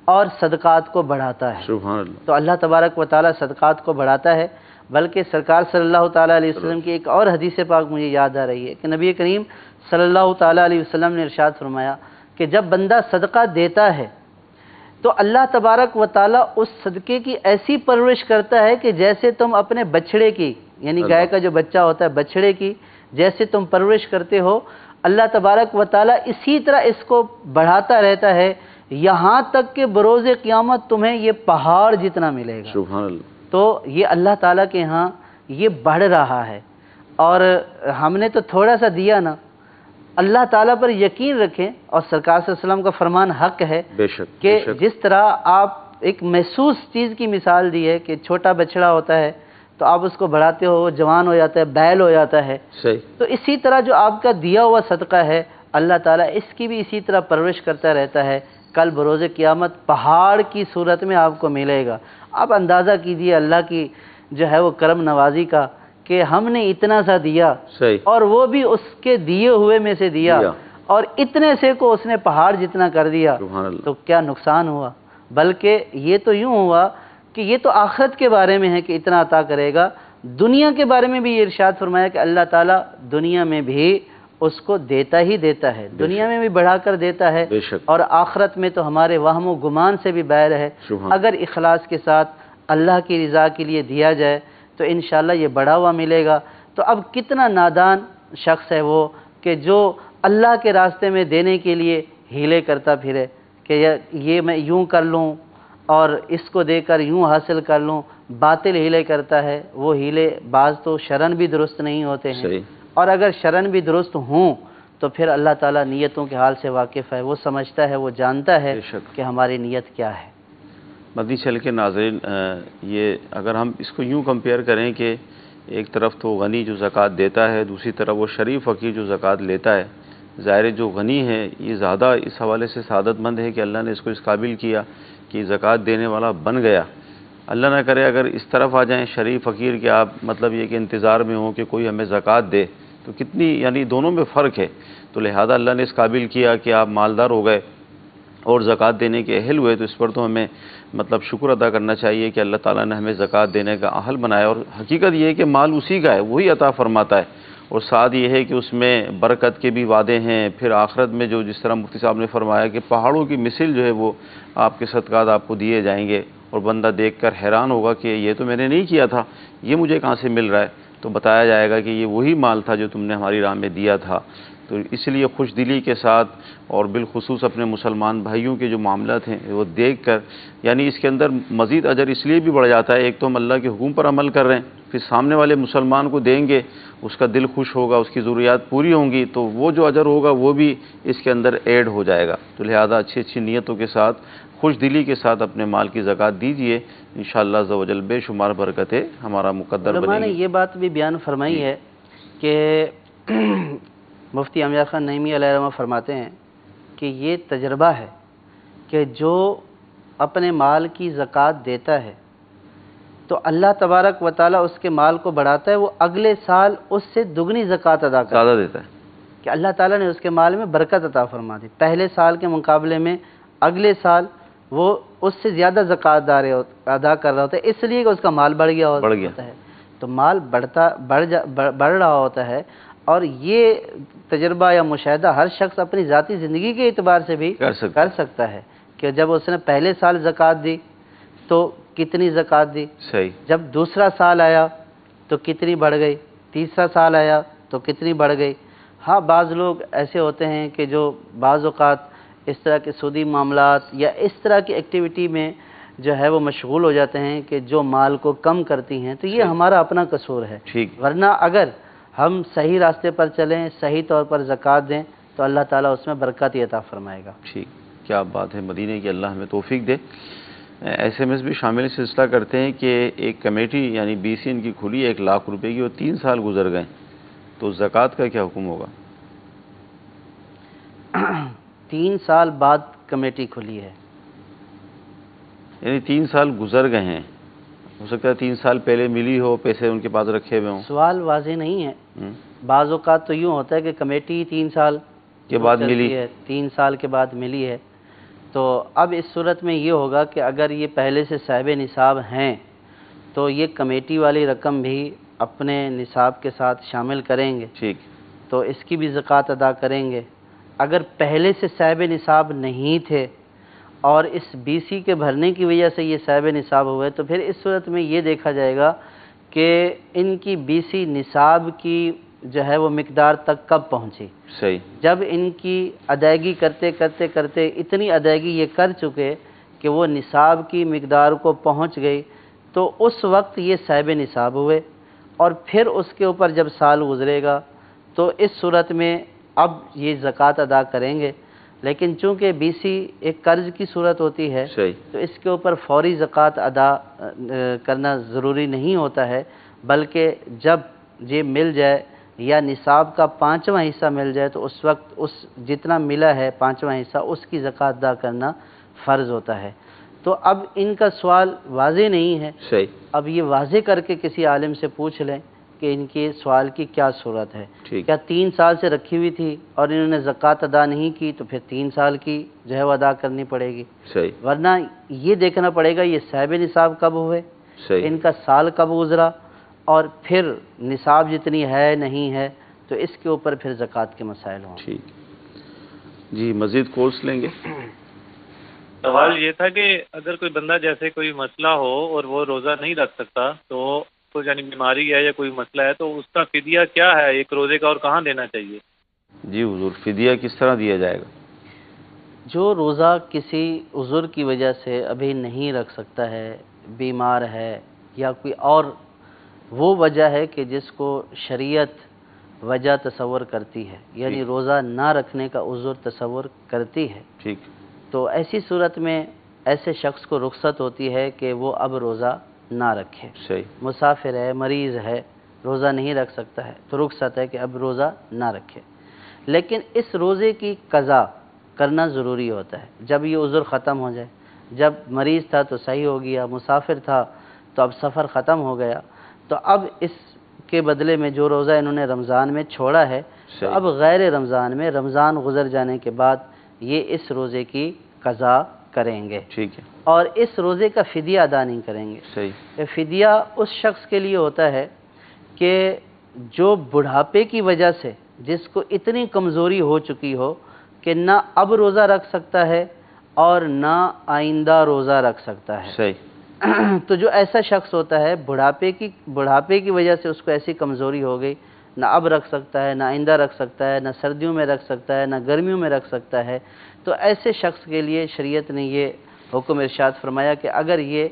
اور صدقات کو بڑھاتا ہے۔ سبحان اللہ۔ تو اللہ تبارک و تعالیٰ صدقات کو بڑھاتا ہے، بلکہ سرکار صلی اللہ تعالیٰ علیہ وسلم کی ایک اور حدیث پاک مجھے یاد آ رہی ہے کہ نبی کریم صلی اللہ تعالیٰ علیہ وسلم نے ارشاد فرمایا کہ جب بندہ صدقہ دیتا ہے تو اللہ تبارک و تعالیٰ اس صدقے کی ایسی پرورش کرتا ہے کہ جیسے تم اپنے بچڑے کی، یعنی گائے کا جو بچہ ہوتا ہے بچڑے کی جیسے تم پرورش کرتے ہو، اللہ تبارک و تعالیٰ اسی طرح اس کو بڑھاتا رہتا ہے، یہاں تک کہ بروز قیامت تمہیں یہ پہاڑ جتنا ملے گا۔ سبحان اللہ۔ تو یہ اللہ تعالیٰ کے ہاں یہ بڑھ رہا ہے، اور ہم نے تو تھوڑا سا دیا نا، اللہ تعالیٰ پر یقین رکھیں، اور سرکار صلی اللہ علیہ وسلم کا فرمان حق ہے کہ جس طرح آپ ایک محسوس چیز کی مثال دی ہے کہ چھوٹا بچڑا ہوتا ہے تو آپ اس کو بڑھاتے ہو، وہ جوان ہو جاتا ہے، بیل ہو جاتا ہے، تو اسی طرح جو آپ کا دیا ہوا صدقہ ہے اللہ تعالیٰ اس کی بھی اسی طرح پرورش کرتا رہتا ہے، کل بروز قیامت پہاڑ کی صورت میں آپ کو ملے گا۔ آپ اندازہ کیجئے اللہ کی جو ہے وہ کرم نوازی کا کہ ہم نے اتنا سا دیا اور وہ بھی اس کے دیے ہوئے میں سے دیا، اور اتنے سے کو اس نے پہاڑ جتنا کر دیا، تو کیا نقصان ہوا؟ بلکہ یہ تو یوں ہوا کہ یہ تو آخرت کے بارے میں ہے کہ اتنا عطا کرے گا، دنیا کے بارے میں بھی یہ ارشاد فرمایا کہ اللہ تعالیٰ دنیا میں بھی اس کو دیتا ہی دیتا ہے، دنیا میں بھی بڑھا کر دیتا ہے، اور آخرت میں تو ہمارے وہم و گمان سے بھی باہر ہے۔ اگر اخلاص کے ساتھ اللہ کی رضا کے لیے دیا جائے تو انشاءاللہ یہ بڑا ہوا ملے گا۔ تو اب کتنا نادان شخص ہے وہ کہ جو اللہ کے راستے میں دینے کے لیے ہیلے کرتا پھرے کہ یہ میں یوں کر لوں اور اس کو دے کر یوں حاصل کر لوں، باطل ہیلے کرتا ہے۔ وہ ہیلے بعض تو شرعاً بھی درست نہیں ہوتے ہیں، اور اگر شرعاً بھی درست ہوں تو پھر اللہ تعالیٰ نیتوں کے حال سے واقف ہے، وہ سمجھتا ہے، وہ جانتا ہے کہ ہماری نیت کیا ہے۔ مدنی چل کے ناظرین، یہ اگر ہم اس کو یوں کمپیئر کریں کہ ایک طرف تو غنی جو زکوٰۃ دیتا ہے، دوسری طرف وہ شریف فقیر جو زکوٰۃ لیتا ہے، ظاہر جو غنی ہے یہ زیادہ اس حوالے سے سعادت مند ہے کہ اللہ نے اس کو اس قابل کیا کہ زکوٰۃ دینے والا بن گیا۔ اللہ نہ کرے اگر اس طرف آ جائیں شریف فقیر کے، آپ مطلب یہ کہ انتظار میں ہوں کہ کوئی ہمیں زکوٰۃ دے، تو کتنی یعنی دونوں میں فرق ہے۔ تو لہذا اللہ نے اس قابل کیا کہ آپ مالدار ہو گئے اور زکوٰۃ دینے کے اہل ہوئے، تو اس پر تو ہمیں مطلب شکر ادا کرنا چاہیے کہ اللہ تعالیٰ نے ہمیں زکوٰۃ دینے کا اہل بنایا، اور حقیقت یہ ہے کہ مال اسی کا ہے، وہی عطا فرماتا ہے، اور ساتھ یہ ہے کہ اس میں برکت کے بھی وعدے ہیں۔ پھر آخرت میں جو جس طرح مفتی صاحب نے فرمایا کہ پہاڑوں کی مثل جو ہے وہ آپ کے صدقات آپ کو دیے جائیں گے، اور بندہ دیکھ کر حیران ہوگا کہ یہ تو میں نے نہیں کیا تھا، یہ مجھے کہاں سے مل رہا ہے؟ تو بتایا جائے گا کہ یہ وہی مال تھا جو تم نے ہماری راہ میں دیا تھا۔ تو اس لیے خوش دلی کے ساتھ، اور بالخصوص اپنے مسلمان بھائیوں کے جو معاملات ہیں وہ دیکھ کر، یعنی اس کے اندر مزید اجر اس لیے بھی بڑھ جاتا ہے، ایک تو ہم اللہ کے حکم پر عمل کر رہے ہیں، پھر سامنے والے مسلمان کو دیں گے، اس کا دل خوش ہوگا، اس کی ضروریات پوری ہوں گی، تو وہ جو اجر ہوگا وہ بھی اس کے اندر ایڈ ہو جائے گا۔ تو لہذا اچھی اچھی نیتوں کے ساتھ، خوش دلی کے ساتھ اپنے مال کی زکوٰۃ دیجئے، انشاءاللہ عز و جل بے شمار برکتیں ہمارا مقدر بنے گی۔ علماء نے یہ بات بھی بیان فرمائی ہے کہ مفتی امجد خان نعیمی علیہ رحمہ فرماتے ہیں کہ یہ تجربہ ہے کہ جو اپنے مال کی زکوٰۃ دیتا ہے تو اللہ تبارک و تعالیٰ اس کے مال کو بڑھاتا ہے، وہ اگلے سال اس سے دگنی زکوٰۃ ادا کرتا ہے، زیادہ دیتا ہے کہ اللہ تعالیٰ نے اس کے مال میں برکت عطا فرما دی، پہلے سال کے مقابلے میں اگلے سال وہ اس سے زیادہ زکوٰۃ ادا کر رہا ہوتا ہے، اس لیے کہ اس کا مال بڑھ گیا ہوتا ہے۔ تو مال بڑھ رہا ہوتا ہے، اور یہ تجربہ یا مشاہدہ ہر شخص اپنی ذاتی زندگی کے اعتبار سے بھی کر سکتا ہے کہ جب اس نے پہلے سال زکوٰۃ دی تو کتنی زکوٰۃ دی، جب دوسرا سال آیا تو کتنی بڑھ گئی، تیسرا سال آیا تو کتنی بڑھ گئی۔ ہاں بعض لوگ ایسے ہوتے ہیں کہ جو بعض اوقات اس طرح کے سودی معاملات یا اس طرح کی ایکٹیویٹی میں جو ہے وہ مشغول ہو جاتے ہیں کہ جو مال کو کم کرتی ہیں، تو یہ ہمارا اپنا قصور ہے۔ ٹھیک، ورنہ اگر ہم صحیح راستے پر چلیں، صحیح طور پر زکوٰۃ دیں تو اللہ تعالیٰ اس میں برکت عطا فرمائے گا۔ ٹھیک، کیا بات ہے، مدینے کی اللہ ہمیں توفیق دے۔ ایس ایم ایس بھی شامل سلسلہ کرتے ہیں کہ ایک کمیٹی یعنی BC ان کی کھلی 1 لاکھ روپے کی اور 3 سال گزر گئے تو زکوٰۃ کا کیا حکم ہوگا؟ 3 سال بعد کمیٹی کھلی ہے، یعنی 3 سال گزر گئے ہیں، ہو سکتا ہے 3 سال پہلے ملی ہو، پیسے ان کے پاس رکھے ہوئے ہوں۔ سوال واضح نہیں ہے۔ بعض اوقات تو یوں ہوتا ہے کہ کمیٹی 3 سال کے بعد چلتی ملی ہے، 3 سال کے بعد ملی ہے، تو اب اس صورت میں یہ ہوگا کہ اگر یہ پہلے سے صاحب نصاب ہیں تو یہ کمیٹی والی رقم بھی اپنے نصاب کے ساتھ شامل کریں گے، ٹھیک، تو اس کی بھی زکوٰۃ ادا کریں گے۔ اگر پہلے سے صاحب نصاب نہیں تھے اور اس BC کے بھرنے کی وجہ سے یہ صاحب نصاب ہوئے تو پھر اس صورت میں یہ دیکھا جائے گا کہ ان کی BC نصاب کی جو ہے وہ مقدار تک کب پہنچی۔ صحیح، جب ان کی ادائیگی کرتے کرتے کرتے اتنی ادائیگی یہ کر چکے کہ وہ نصاب کی مقدار کو پہنچ گئی تو اس وقت یہ صاحب نصاب ہوئے، اور پھر اس کے اوپر جب سال گزرے گا تو اس صورت میں اب یہ زکوٰۃ ادا کریں گے۔ لیکن چونکہ BC ایک قرض کی صورت ہوتی ہے صحیح، تو اس کے اوپر فوری زکوٰۃ ادا کرنا ضروری نہیں ہوتا ہے، بلکہ جب یہ مل جائے یا نصاب کا 5واں حصہ مل جائے تو اس وقت اس جتنا ملا ہے 5واں حصہ اس کی زکوٰۃ ادا کرنا فرض ہوتا ہے۔ تو اب ان کا سوال واضح نہیں ہے، صحیح، اب یہ واضح کر کے کسی عالم سے پوچھ لیں کہ ان کے سوال کی کیا صورت ہے۔ ٹھیک، کیا 3 سال سے رکھی ہوئی تھی اور انہوں نے زکوٰۃ ادا نہیں کی تو پھر 3 سال کی جو ہے وہ ادا کرنی پڑے گی، صحیح، ورنہ یہ دیکھنا پڑے گا یہ صاحب نصاب کب ہوئے، صحیح، ان کا سال کب گزرا، اور پھر نصاب جتنی ہے نہیں ہے تو اس کے اوپر پھر زکوٰۃ کے مسائل ہوں۔ ٹھیک جی، مزید کورس لیں گے؟ سوال یہ تھا کہ اگر کوئی بندہ جیسے کوئی مسئلہ ہو اور وہ روزہ نہیں رکھ سکتا، تو کوئی یعنی بیماری ہے یا کوئی مسئلہ ہے، تو اس کا فدیہ کیا ہے ایک روزے کا اور کہاں دینا چاہیے؟ جی حضور، فدیہ کس طرح دیا جائے گا؟ جو روزہ کسی عذر کی وجہ سے ابھی نہیں رکھ سکتا ہے، بیمار ہے یا کوئی اور وہ وجہ ہے کہ جس کو شریعت وجہ تصور کرتی ہے، یعنی روزہ نہ رکھنے کا عذر تصور کرتی ہے، ٹھیک، تو ایسی صورت میں ایسے شخص کو رخصت ہوتی ہے کہ وہ اب روزہ نہ رکھے۔ صحیح، مسافر ہے، مریض ہے، روزہ نہیں رکھ سکتا ہے تو رخصت ہے کہ اب روزہ نہ رکھے۔ لیکن اس روزے کی قضا کرنا ضروری ہوتا ہے جب یہ عذر ختم ہو جائے۔ جب مریض تھا تو صحیح ہو گیا، مسافر تھا تو اب سفر ختم ہو گیا، تو اب اس کے بدلے میں جو روزہ انہوں نے رمضان میں چھوڑا ہے تو اب غیر رمضان میں رمضان گزر جانے کے بعد یہ اس روزے کی قضا کریں گے، ٹھیک ہے، اور اس روزے کا فدیہ ادا نہیں کریں گے۔ صحیح، یہ فدیہ اس شخص کے لیے ہوتا ہے کہ جو بڑھاپے کی وجہ سے جس کو اتنی کمزوری ہو چکی ہو کہ نہ اب روزہ رکھ سکتا ہے اور نہ آئندہ روزہ رکھ سکتا ہے۔ صحیح، تو جو ایسا شخص ہوتا ہے بڑھاپے کی وجہ سے اس کو ایسی کمزوری ہو گئی، نہ اب رکھ سکتا ہے، نہ آئندہ رکھ سکتا ہے، نہ سردیوں میں رکھ سکتا ہے، نہ گرمیوں میں رکھ سکتا ہے، تو ایسے شخص کے لیے شریعت نے یہ حکم ارشاد فرمایا کہ اگر یہ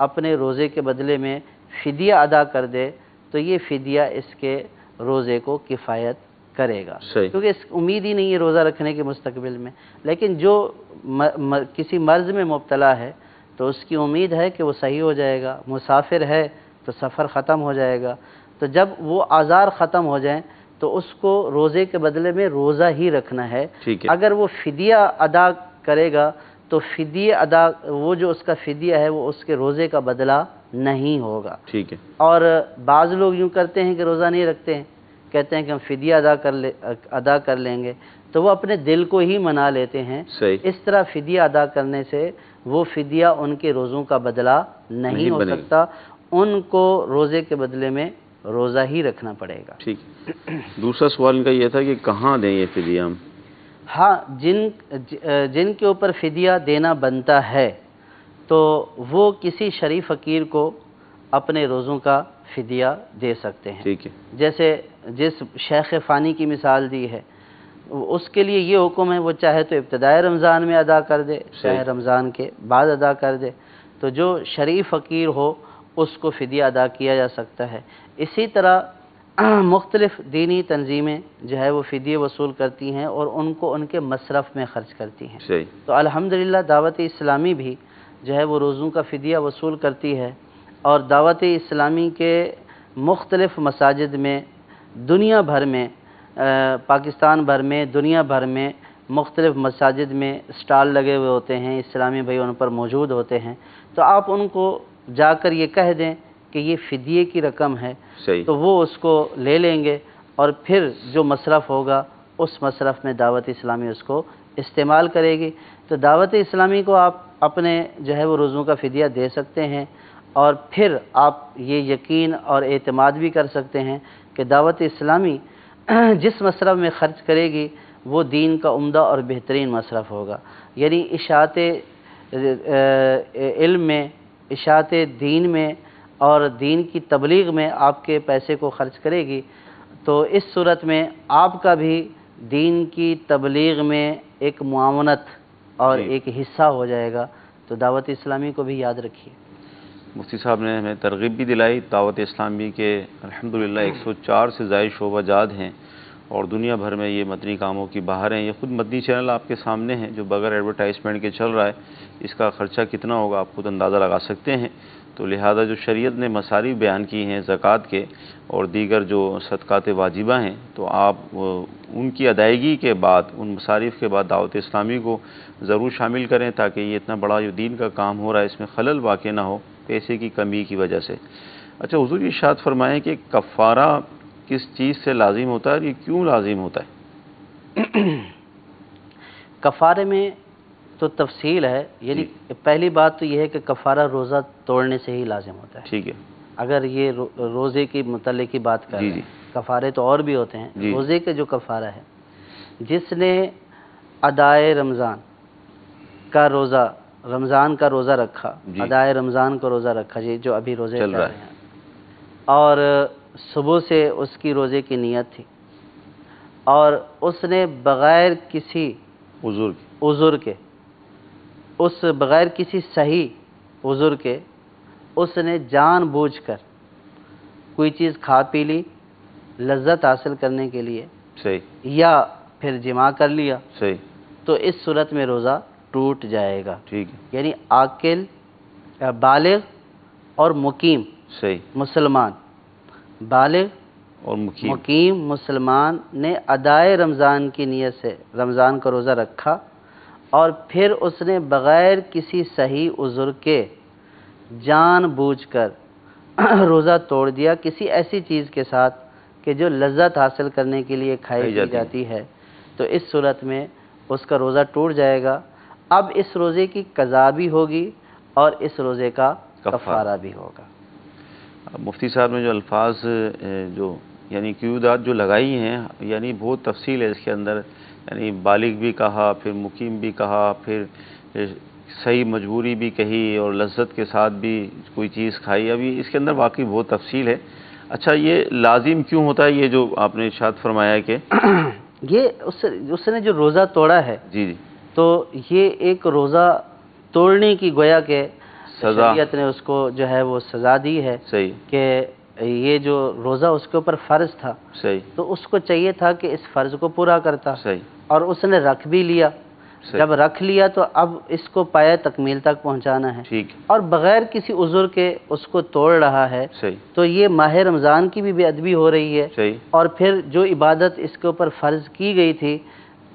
اپنے روزے کے بدلے میں فدیہ ادا کر دے تو یہ فدیہ اس کے روزے کو کفایت کرے گا، صحیح، کیونکہ اس امید ہی نہیں ہے روزہ رکھنے کے مستقبل میں۔ لیکن جو کسی مرض میں مبتلا ہے تو اس کی امید ہے کہ وہ صحیح ہو جائے گا، مسافر ہے تو سفر ختم ہو جائے گا، تو جب وہ آزار ختم ہو جائیں تو اس کو روزے کے بدلے میں روزہ ہی رکھنا ہے۔ ٹھیک ہے، اگر وہ فدیہ ادا کرے گا تو فدیہ ادا وہ جو اس کا فدیہ ہے وہ اس کے روزے کا بدلہ نہیں ہوگا۔ ٹھیک ہے، اور بعض لوگ یوں کرتے ہیں کہ روزہ نہیں رکھتے ہیں، کہتے ہیں کہ ہم فدیہ ادا کر لیں گے، تو وہ اپنے دل کو ہی منا لیتے ہیں۔ صحیح، اس طرح فدیہ ادا کرنے سے وہ فدیہ ان کے روزوں کا بدلہ نہیں ہو بنے گا۔ سکتا، ان کو روزے کے بدلے میں روزہ ہی رکھنا پڑے گا۔ ٹھیک، دوسرا سوال ان کا یہ تھا کہ کہاں دیں یہ فدیہ ہم؟ ہاں، جن کے اوپر فدیہ دینا بنتا ہے تو وہ کسی شریف فقیر کو اپنے روزوں کا فدیہ دے سکتے ہیں۔ ٹھیک ہے، جیسے جس شیخ فانی کی مثال دی ہے اس کے لیے یہ حکم ہے وہ چاہے تو ابتدائے رمضان میں ادا کر دے، چاہے رمضان کے بعد ادا کر دے۔ تو جو شرعی فقیر ہو اس کو فدیہ ادا کیا جا سکتا ہے۔ اسی طرح مختلف دینی تنظیمیں جو ہے وہ فدیے وصول کرتی ہیں اور ان کو ان کے مصرف میں خرچ کرتی ہیں۔ صحیح۔ تو الحمدللہ دعوت اسلامی بھی جو ہے وہ روزوں کا فدیہ وصول کرتی ہے، اور دعوت اسلامی کے مختلف مساجد میں دنیا بھر میں، پاکستان بھر میں، دنیا بھر میں مختلف مساجد میں اسٹال لگے ہوئے ہوتے ہیں، اسلامی بھائی ان پر موجود ہوتے ہیں۔ تو آپ ان کو جا کر یہ کہہ دیں کہ یہ فدیے کی رقم ہے، صحیح۔ تو وہ اس کو لے لیں گے، اور پھر جو مصرف ہوگا اس مصرف میں دعوت اسلامی اس کو استعمال کرے گی۔ تو دعوت اسلامی کو آپ اپنے جو ہے وہ روزوں کا فدیہ دے سکتے ہیں، اور پھر آپ یہ یقین اور اعتماد بھی کر سکتے ہیں کہ دعوت اسلامی جس مصرف میں خرچ کرے گی وہ دین کا عمدہ اور بہترین مصرف ہوگا۔ یعنی اشاعت علم میں، اشاعت دین میں اور دین کی تبلیغ میں آپ کے پیسے کو خرچ کرے گی، تو اس صورت میں آپ کا بھی دین کی تبلیغ میں ایک معاونت اور ایک حصہ ہو جائے گا۔ تو دعوت اسلامی کو بھی یاد رکھیے۔ مفتی صاحب نے ہمیں ترغیب بھی دلائی۔ دعوت اسلامی کے الحمدللہ 104 سے زائد شعبہ جات ہیں، اور دنیا بھر میں یہ مدنی کاموں کی باہر ہیں۔ یہ خود مدنی چینل آپ کے سامنے ہیں جو بغیر ایڈورٹائزمنٹ کے چل رہا ہے، اس کا خرچہ کتنا ہوگا آپ خود اندازہ لگا سکتے ہیں۔ تو لہذا جو شریعت نے مصارف بیان کی ہیں زکوٰۃ کے اور دیگر جو صدقات واجبہ ہیں، تو آپ ان کی ادائیگی کے بعد، ان مصارف کے بعد دعوت اسلامی کو ضرور شامل کریں، تاکہ یہ اتنا بڑا جو دین کا کام ہو رہا ہے اس میں خلل واقع نہ ہو پیسے کی کمی کی وجہ سے۔ اچھا حضور ارشاد فرمائیں کہ کفارہ کس چیز سے لازم ہوتا ہے اور یہ کیوں لازم ہوتا ہے؟ کفارے میں تو تفصیل ہے، یعنی پہلی بات تو یہ ہے کہ کفارہ روزہ توڑنے سے ہی لازم ہوتا ہے۔ ٹھیک ہے۔ اگر یہ روزے کی متعلق کی بات کر رہے ہیں، کفارے تو اور بھی ہوتے ہیں۔ روزے کے جو کفارہ ہے، جس نے ادائے رمضان کا روزہ، رمضان کا روزہ رکھا، ادائے رمضان کا روزہ رکھا، جو ابھی روزے چل رہے ہیں، اور صبح سے اس کی روزے کی نیت تھی، اور اس نے بغیر کسی عذر کے، بغیر کسی صحیح عذر کے اس نے جان بوجھ کر کوئی چیز کھا پی لی لذت حاصل کرنے کے لیے، صحیح، یا پھر جماع کر لیا، صحیح، تو اس صورت میں روزہ ٹوٹ جائے گا۔ ٹھیک ہے۔ یعنی عاقل، بالغ اور مقیم، صحیح، مسلمان، بالغ اور مقیم مسلمان نے ادائے رمضان کی نیت سے رمضان کا روزہ رکھا، اور پھر اس نے بغیر کسی صحیح عذر کے جان بوجھ کر روزہ توڑ دیا کسی ایسی چیز کے ساتھ کہ جو لذت حاصل کرنے کے لیے کھائی جاتی ہے، تو اس صورت میں اس کا روزہ ٹوٹ جائے گا۔ اب اس روزے کی قضا بھی ہوگی اور اس روزے کا کفارہ بھی ہوگا۔ مفتی صاحب نے جو الفاظ جو یعنی قیودات جو لگائی ہیں، یعنی بہت تفصیل ہے اس کے اندر، یعنی بالغ بھی کہا، پھر مقیم بھی کہا، پھر صحیح مجبوری بھی کہی، اور لذت کے ساتھ بھی کوئی چیز کھائی۔ ابھی اس کے اندر واقعی بہت تفصیل ہے۔ اچھا یہ لازم کیوں ہوتا ہے، یہ جو آپ نے ارشاد فرمایا ہے کہ یہ اس نے جو روزہ توڑا ہے، جی تو یہ ایک روزہ توڑنے کی گویا کہ شریعت نے اس کو جو ہے وہ سزا دی ہے، صحیح، کہ یہ جو روزہ اس کے اوپر فرض تھا، صحیح، تو اس کو چاہیے تھا کہ اس فرض کو پورا کرتا، صحیح، اور اس نے رکھ بھی لیا، جب رکھ لیا تو اب اس کو پایہ تکمیل تک پہنچانا ہے، ٹھیک، اور بغیر کسی عذر کے اس کو توڑ رہا ہے، صحیح، تو یہ ماہ رمضان کی بھی بے ادبی ہو رہی ہے، صحیح، اور پھر جو عبادت اس کے اوپر فرض کی گئی تھی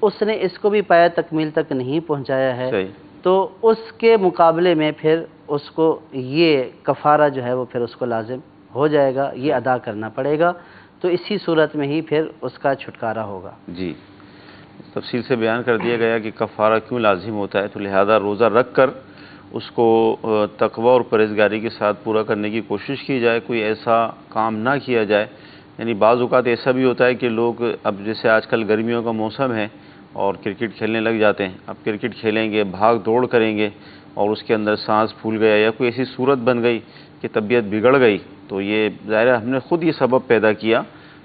اس نے اس کو بھی پایہ تکمیل تک نہیں پہنچایا ہے، صحیح، تو اس کے مقابلے میں پھر اس کو یہ کفارہ جو ہے وہ پھر اس کو لازم ہو جائے گا، یہ ادا کرنا پڑے گا، تو اسی صورت میں ہی پھر اس کا چھٹکارا ہوگا۔ جی تفصیل سے بیان کر دیا گیا کہ کفارہ کیوں لازم ہوتا ہے، تو لہذا روزہ رکھ کر اس کو تقوی اور پرہیزگاری کے ساتھ پورا کرنے کی کوشش کی جائے، کوئی ایسا کام نہ کیا جائے۔ یعنی بعض اوقات ایسا بھی ہوتا ہے کہ لوگ اب جیسے آج کل گرمیوں کا موسم ہے اور کرکٹ کھیلنے لگ جاتے ہیں، اب کرکٹ کھیلیں گے، بھاگ دوڑ کریں گے، اور اس کے اندر سانس پھول گیا یا کوئی ایسی صورت بن گئی کہ طبیعت بگڑ گئی، تو یہ ظاہر ہے ہم نے خود یہ سبب پیدا کیا،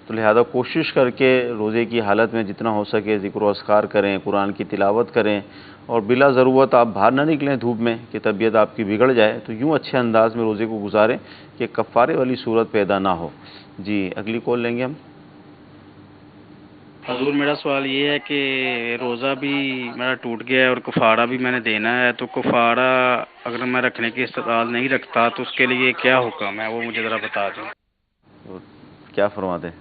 تو لہذا کوشش کر کے روزے کی حالت میں جتنا ہو سکے ذکر و اذکار کریں، قرآن کی تلاوت کریں، اور بلا ضرورت آپ باہر نہ نکلیں دھوپ میں کہ طبیعت آپ کی بگڑ جائے، تو یوں اچھے انداز میں روزے کو گزاریں کہ کفارے والی صورت پیدا نہ ہو۔ جی اگلی کال لیں گے ہم۔ حضور میرا سوال یہ ہے کہ روزہ بھی میرا ٹوٹ گیا ہے اور کفارہ بھی میں نے دینا ہے، تو کفارہ اگر میں رکھنے کی استطاعت نہیں رکھتا تو اس کے لیے کیا حکم ہے، وہ مجھے ذرا بتا دیں۔ کیا فرماتے ہیں؟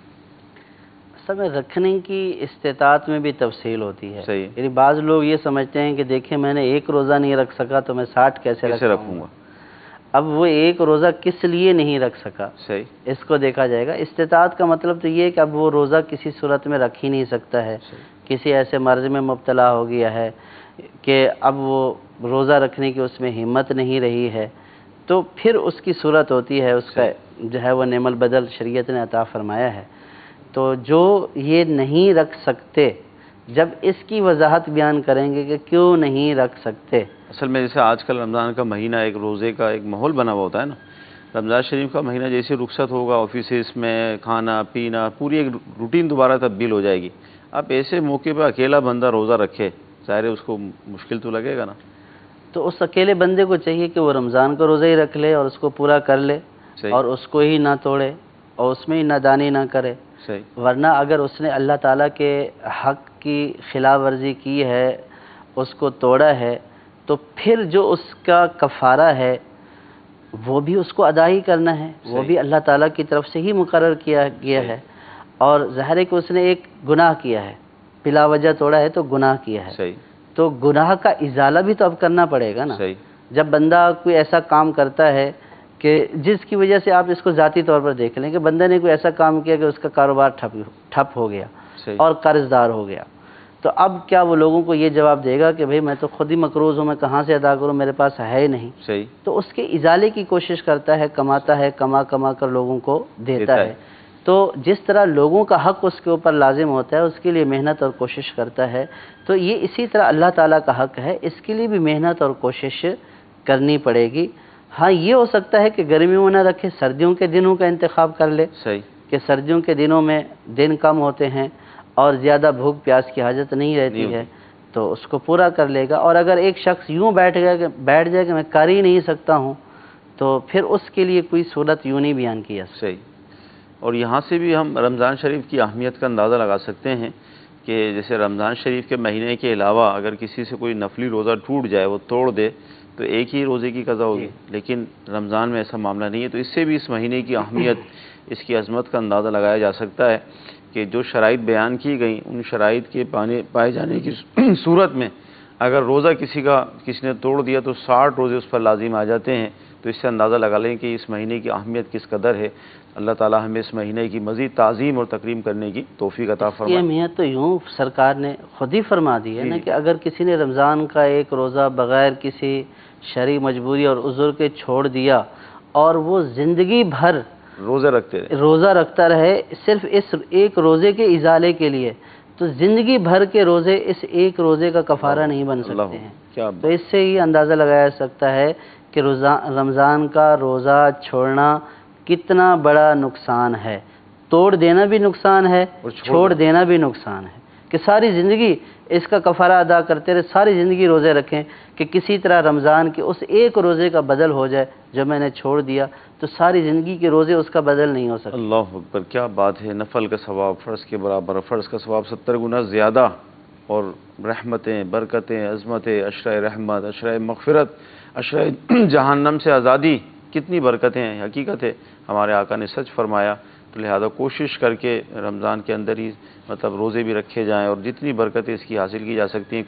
اصل میں رکھنے کی استطاعت میں بھی تفصیل ہوتی ہے، صحیح، یعنی بعض لوگ یہ سمجھتے ہیں کہ دیکھیں میں نے ایک روزہ نہیں رکھ سکا تو میں 60 کیسے رکھوں گا۔ اب وہ ایک روزہ کس لیے نہیں رکھ سکا، صحیح، اس کو دیکھا جائے گا۔ استطاعت کا مطلب تو یہ ہے کہ اب وہ روزہ کسی صورت میں رکھ ہی نہیں سکتا ہے، کسی ایسے مرض میں مبتلا ہو گیا ہے کہ اب وہ روزہ رکھنے کی اس میں ہمت نہیں رہی ہے، تو پھر اس کی صورت ہوتی ہے، اس کا جو ہے وہ نعم البدل شریعت نے عطا فرمایا ہے۔ تو جو یہ نہیں رکھ سکتے، جب اس کی وضاحت بیان کریں گے کہ کیوں نہیں رکھ سکتے۔ اصل میں جیسے آج کل رمضان کا مہینہ ایک روزے کا ایک ماحول بنا ہوا ہوتا ہے نا، رمضان شریف کا مہینہ جیسے رخصت ہوگا آفیسز میں، کھانا پینا پوری ایک روٹین دوبارہ تبدیل ہو جائے گی۔ اب ایسے موقع پہ اکیلا بندہ روزہ رکھے، ظاہر ہے اس کو مشکل تو لگے گا نا۔ تو اس اکیلے بندے کو چاہیے کہ وہ رمضان کا روزہ ہی رکھ لے اور اس کو پورا کر لے، اور اس کو ہی نہ توڑے اور اس میں ہی نادانی نہ کرے۔ ورنہ اگر اس نے اللہ تعالیٰ کے حق کی خلاف ورزی کی ہے، اس کو توڑا ہے، تو پھر جو اس کا کفارہ ہے وہ بھی اس کو ادا ہی کرنا ہے، وہ بھی اللہ تعالیٰ کی طرف سے ہی مقرر کیا گیا ہے۔ اور ظاہر ہے کہ اس نے ایک گناہ کیا ہے، بلا وجہ توڑا ہے تو گناہ کیا ہے، تو گناہ کا ازالہ بھی تو اب کرنا پڑے گا نا۔ جب بندہ کوئی ایسا کام کرتا ہے کہ جس کی وجہ سے آپ اس کو ذاتی طور پر دیکھ لیں کہ بندے نے کوئی ایسا کام کیا کہ اس کا کاروبار ٹھپ ہو گیا اور قرض دار ہو گیا، تو اب کیا وہ لوگوں کو یہ جواب دے گا کہ بھئی میں تو خود ہی مقروض ہوں، میں کہاں سے ادا کروں، میرے پاس ہے ہی نہیں۔ تو اس کے ازالے کی کوشش کرتا ہے، کماتا ہے، کما کر لوگوں کو دیتا ہے۔ تو جس طرح لوگوں کا حق اس کے اوپر لازم ہوتا ہے، اس کے لیے محنت اور کوشش کرتا ہے، تو یہ اسی طرح اللہ تعالیٰ کا حق ہے، اس کے لیے بھی محنت اور کوشش کرنی پڑے گی۔ ہاں یہ ہو سکتا ہے کہ گرمیوں میں نہ رکھے، سردیوں کے دنوں کا انتخاب کر لے، کہ سردیوں کے دنوں میں دن کم ہوتے ہیں اور زیادہ بھوک پیاس کی حاجت نہیں رہتی ہے، تو اس کو پورا کر لے گا۔ اور اگر ایک شخص یوں بیٹھ جائے کہ میں کر ہی نہیں سکتا ہوں، تو پھر اس کے لیے کوئی صورت یوں نہیں بیان کی ہے۔ اور یہاں سے بھی ہم رمضان شریف کی اہمیت کا اندازہ لگا سکتے ہیں کہ جیسے رمضان شریف کے مہینے کے علاوہ اگر کسی سے کوئی نفلی روزہ ٹوٹ جائے، وہ توڑ دے، تو ایک ہی روزے کی قضا ہوگی، لیکن رمضان میں ایسا معاملہ نہیں ہے۔ تو اس سے بھی اس مہینے کی اہمیت، اس کی عظمت کا اندازہ لگایا جا سکتا ہے کہ جو شرائط بیان کی گئیں، ان شرائط کے پائے جانے کی صورت میں اگر روزہ کسی نے توڑ دیا تو 60 روزے اس پر لازم آ جاتے ہیں۔ تو اس سے اندازہ لگا لیں کہ اس مہینے کی اہمیت کس قدر ہے۔ اللہ تعالیٰ ہمیں اس مہینے کی مزید تعظیم اور تکریم کرنے کی توفیق عطا فرمائے۔ یہ اہمیت تو یوں سرکار نے خود ہی فرما دی ہے نا کہ اگر کسی نے رمضان کا ایک روزہ بغیر کسی شرعی مجبوری اور عذر کے چھوڑ دیا اور وہ زندگی بھر روزہ رکھتا رہے صرف اس ایک روزے کے ازالے کے لیے، تو زندگی بھر کے روزے اس ایک روزے کا کفارہ نہیں بن سکتے ہیں۔ تو اس سے یہ اندازہ لگایا سکتا ہے کہ رمضان کا روزہ چھوڑنا کتنا بڑا نقصان ہے۔ توڑ دینا بھی نقصان ہے، چھوڑ دینا بھی نقصان ہے، کہ ساری زندگی اس کا کفارہ ادا کرتے رہے، ساری زندگی روزے رکھیں کہ کسی طرح رمضان کے اس ایک روزے کا بدل ہو جائے جو میں نے چھوڑ دیا، تو ساری زندگی کے روزے اس کا بدل نہیں ہو سکتے۔ اللہ اکبر، کیا بات ہے! نفل کا ثواب فرض کے برابر، فرض کا ثواب 70 گنا زیادہ، اور رحمتیں، برکتیں، عظمتیں، عشرۂ رحمت، عشرۂ مغفرت، عشرۂ جہنم سے آزادی، کتنی برکتیں ہیں۔ حقیقت ہے ہمارے آقا نے سچ فرمایا، تو لہذا کوشش کر کے رمضان کے اندر ہی روزے بھی رکھے جائیں اور جتنی برکتیں اس کی حاصل کی جا سکتی ہیں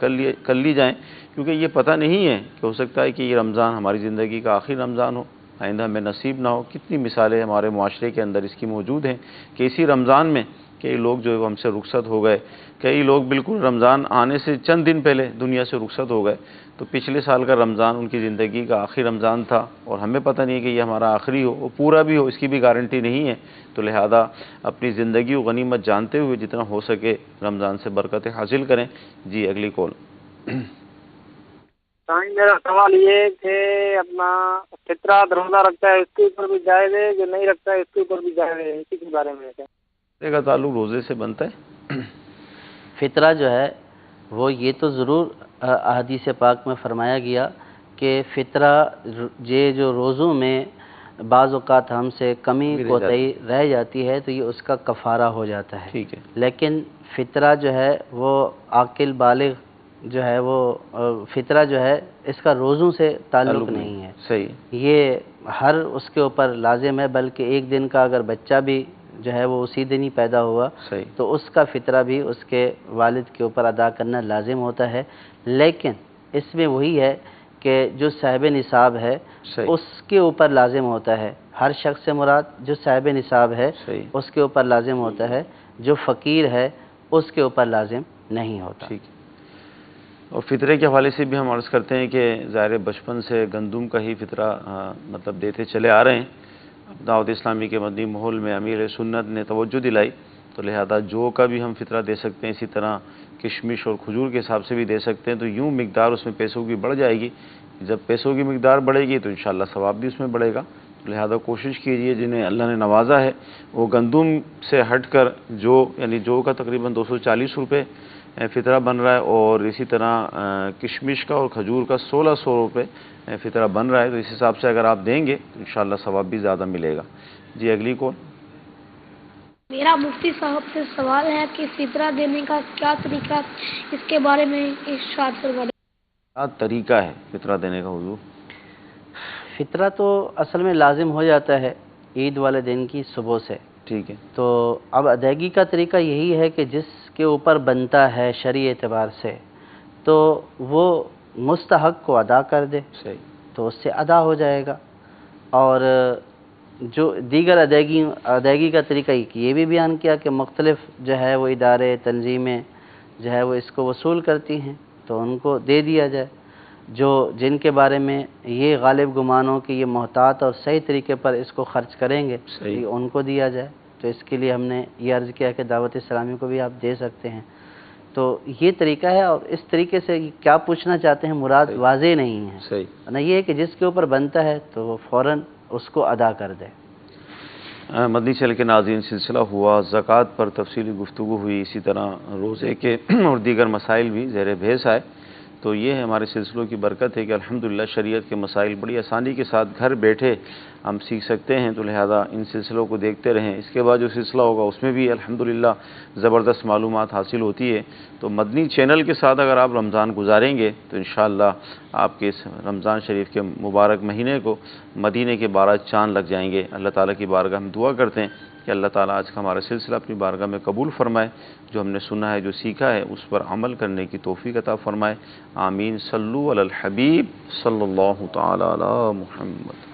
کر لی جائیں، کیونکہ یہ پتہ نہیں ہے کہ ہو سکتا ہے کہ یہ رمضان ہماری زندگی کا آخری رمضان ہو، آئندہ ہمیں نصیب نہ ہو۔ کتنی مثالیں ہمارے معاشرے کے اندر اس کی موجود ہیں کہ اسی رمضان میں کئی لوگ جو ہے ہم سے رخصت ہو گئے، کئی لوگ بالکل رمضان آنے سے چند دن پہلے دنیا سے رخصت ہو گئے، تو پچھلے سال کا رمضان ان کی زندگی کا آخری رمضان تھا اور ہمیں پتہ نہیں ہے کہ یہ ہمارا آخری ہو، وہ پورا بھی ہو، اس کی بھی گارنٹی نہیں ہے۔ تو لہذا اپنی زندگی و غنیمت جانتے ہوئے جتنا ہو سکے رمضان سے برکتیں حاصل کریں۔ جی اگلی کال۔ میرا سوال یہ ہے کہ اپنا فطرہ روزہ رکھتا ہے اس کے اوپر بھی جائز ہے، جو نہیں رکھتا ہے اس کے اوپر بھی جائز ہے، اسی کے بارے میں ہے۔ فطرے کا تعلق روزے سے بنتا ہے؟ فطرہ جو ہے وہ یہ تو ضرور احادیث پاک میں فرمایا گیا کہ فطرہ یہ جو روزوں میں بعض اوقات ہم سے کمی کوتاہی رہ جاتی ہے تو یہ اس کا کفارہ ہو جاتا ہے. ٹھیک ہے. لیکن فطرہ جو ہے وہ عاقل بالغ جو ہے وہ فطرہ جو ہے اس کا روزوں سے تعلق نہیں ہے. صحیح. یہ ہر اس کے اوپر لازم ہے، بلکہ ایک دن کا اگر بچہ بھی جو ہے وہ اسی دن ہی پیدا ہوا تو اس کا فطرہ بھی اس کے والد کے اوپر ادا کرنا لازم ہوتا ہے. لیکن اس میں وہی ہے کہ جو صاحب نصاب ہے اس کے اوپر لازم ہوتا ہے. ہر شخص سے مراد جو صاحب نصاب ہے اس کے اوپر لازم ہوتا ہے، جو فقیر ہے اس کے اوپر لازم نہیں ہوتا. ٹھیک ہے. اور فطرے کے حوالے سے بھی ہم عرض کرتے ہیں کہ ظاہر بچپن سے گندم کا ہی فطرہ مطلب دیتے چلے آ رہے ہیں. دعوت اسلامی کے مدنی ماحول میں امیر سنت نے توجہ دلائی تو لہذا جو کا بھی ہم فطرہ دے سکتے ہیں، اسی طرح کشمش اور کھجور کے حساب سے بھی دے سکتے ہیں. تو یوں مقدار اس میں پیسوں کی بڑھ جائے گی. جب پیسوں کی مقدار بڑھے گی تو انشاءاللہ ثواب بھی اس میں بڑھے گا. لہذا کوشش کیجئے جنہیں اللہ نے نوازا ہے وہ گندم سے ہٹ کر جو یعنی جو کا تقریباً 240 روپے فطرہ بن رہا ہے، اور اسی طرح کشمش کا اور کھجور کا 1600 روپے فطرہ بن رہا ہے. تو اس حساب سے اگر آپ دیں گے تو انشاءاللہ ثواب بھی زیادہ ملے گا. جی اگلی کون؟ میرا مفتی صاحب سے سوال ہے کہ فطرہ دینے کا کیا طریقہ، اس کے بارے میں ارشاد فرمائیں. کیا طریقہ ہے فطرہ دینے کا حضور؟ فطرہ تو اصل میں لازم ہو جاتا ہے عید والے دن کی صبح سے. ٹھیک ہے. تو اب ادائیگی کا طریقہ یہی ہے کہ جس کے اوپر بنتا ہے شرعی اعتبار سے تو وہ مستحق کو ادا کر دے. صحیح. تو اس سے ادا ہو جائے گا. اور جو دیگر ادائیگی کا طریقہ یہ بھی بیان کیا کہ مختلف جو ہے وہ ادارے تنظیمیں جو ہے وہ اس کو وصول کرتی ہیں تو ان کو دے دیا جائے. جن کے بارے میں یہ غالب گمان ہو کہ یہ محتاط اور صحیح طریقے پر اس کو خرچ کریں گے ان کو دیا جائے. تو اس کے لیے ہم نے یہ عرض کیا کہ دعوت اسلامی کو بھی آپ دے سکتے ہیں. تو یہ طریقہ ہے. اور اس طریقے سے کیا پوچھنا چاہتے ہیں مراد واضح نہیں ہے. صحیح. نہ یہ ہے کہ جس کے اوپر بنتا ہے تو وہ فوراً اس کو ادا کر دے. مدنی چینل کے ناظرین، سلسلہ ہوا زکوٰۃ پر تفصیلی گفتگو ہوئی، اسی طرح روزے کے اور دیگر مسائل بھی زیر بحث آئے. تو یہ ہے ہمارے سلسلوں کی برکت ہے کہ الحمدللہ شریعت کے مسائل بڑی آسانی کے ساتھ گھر بیٹھے ہم سیکھ سکتے ہیں. تو لہذا ان سلسلوں کو دیکھتے رہیں. اس کے بعد جو سلسلہ ہوگا اس میں بھی الحمدللہ زبردست معلومات حاصل ہوتی ہے. تو مدنی چینل کے ساتھ اگر آپ رمضان گزاریں گے تو انشاءاللہ آپ کے اس رمضان شریف کے مبارک مہینے کو مدینے کے 12 چاند لگ جائیں گے. اللہ تعالیٰ کی بارگاہ ہم دعا کرتے ہیں کہ اللہ تعالیٰ آج کا ہمارا سلسلہ اپنی بارگاہ میں قبول فرمائے. جو ہم نے سنا ہے، جو سیکھا ہے، اس پر عمل کرنے کی توفیق عطا فرمائے. آمین. صلو علی الحبیب صلی اللہ تعالی علی محمد.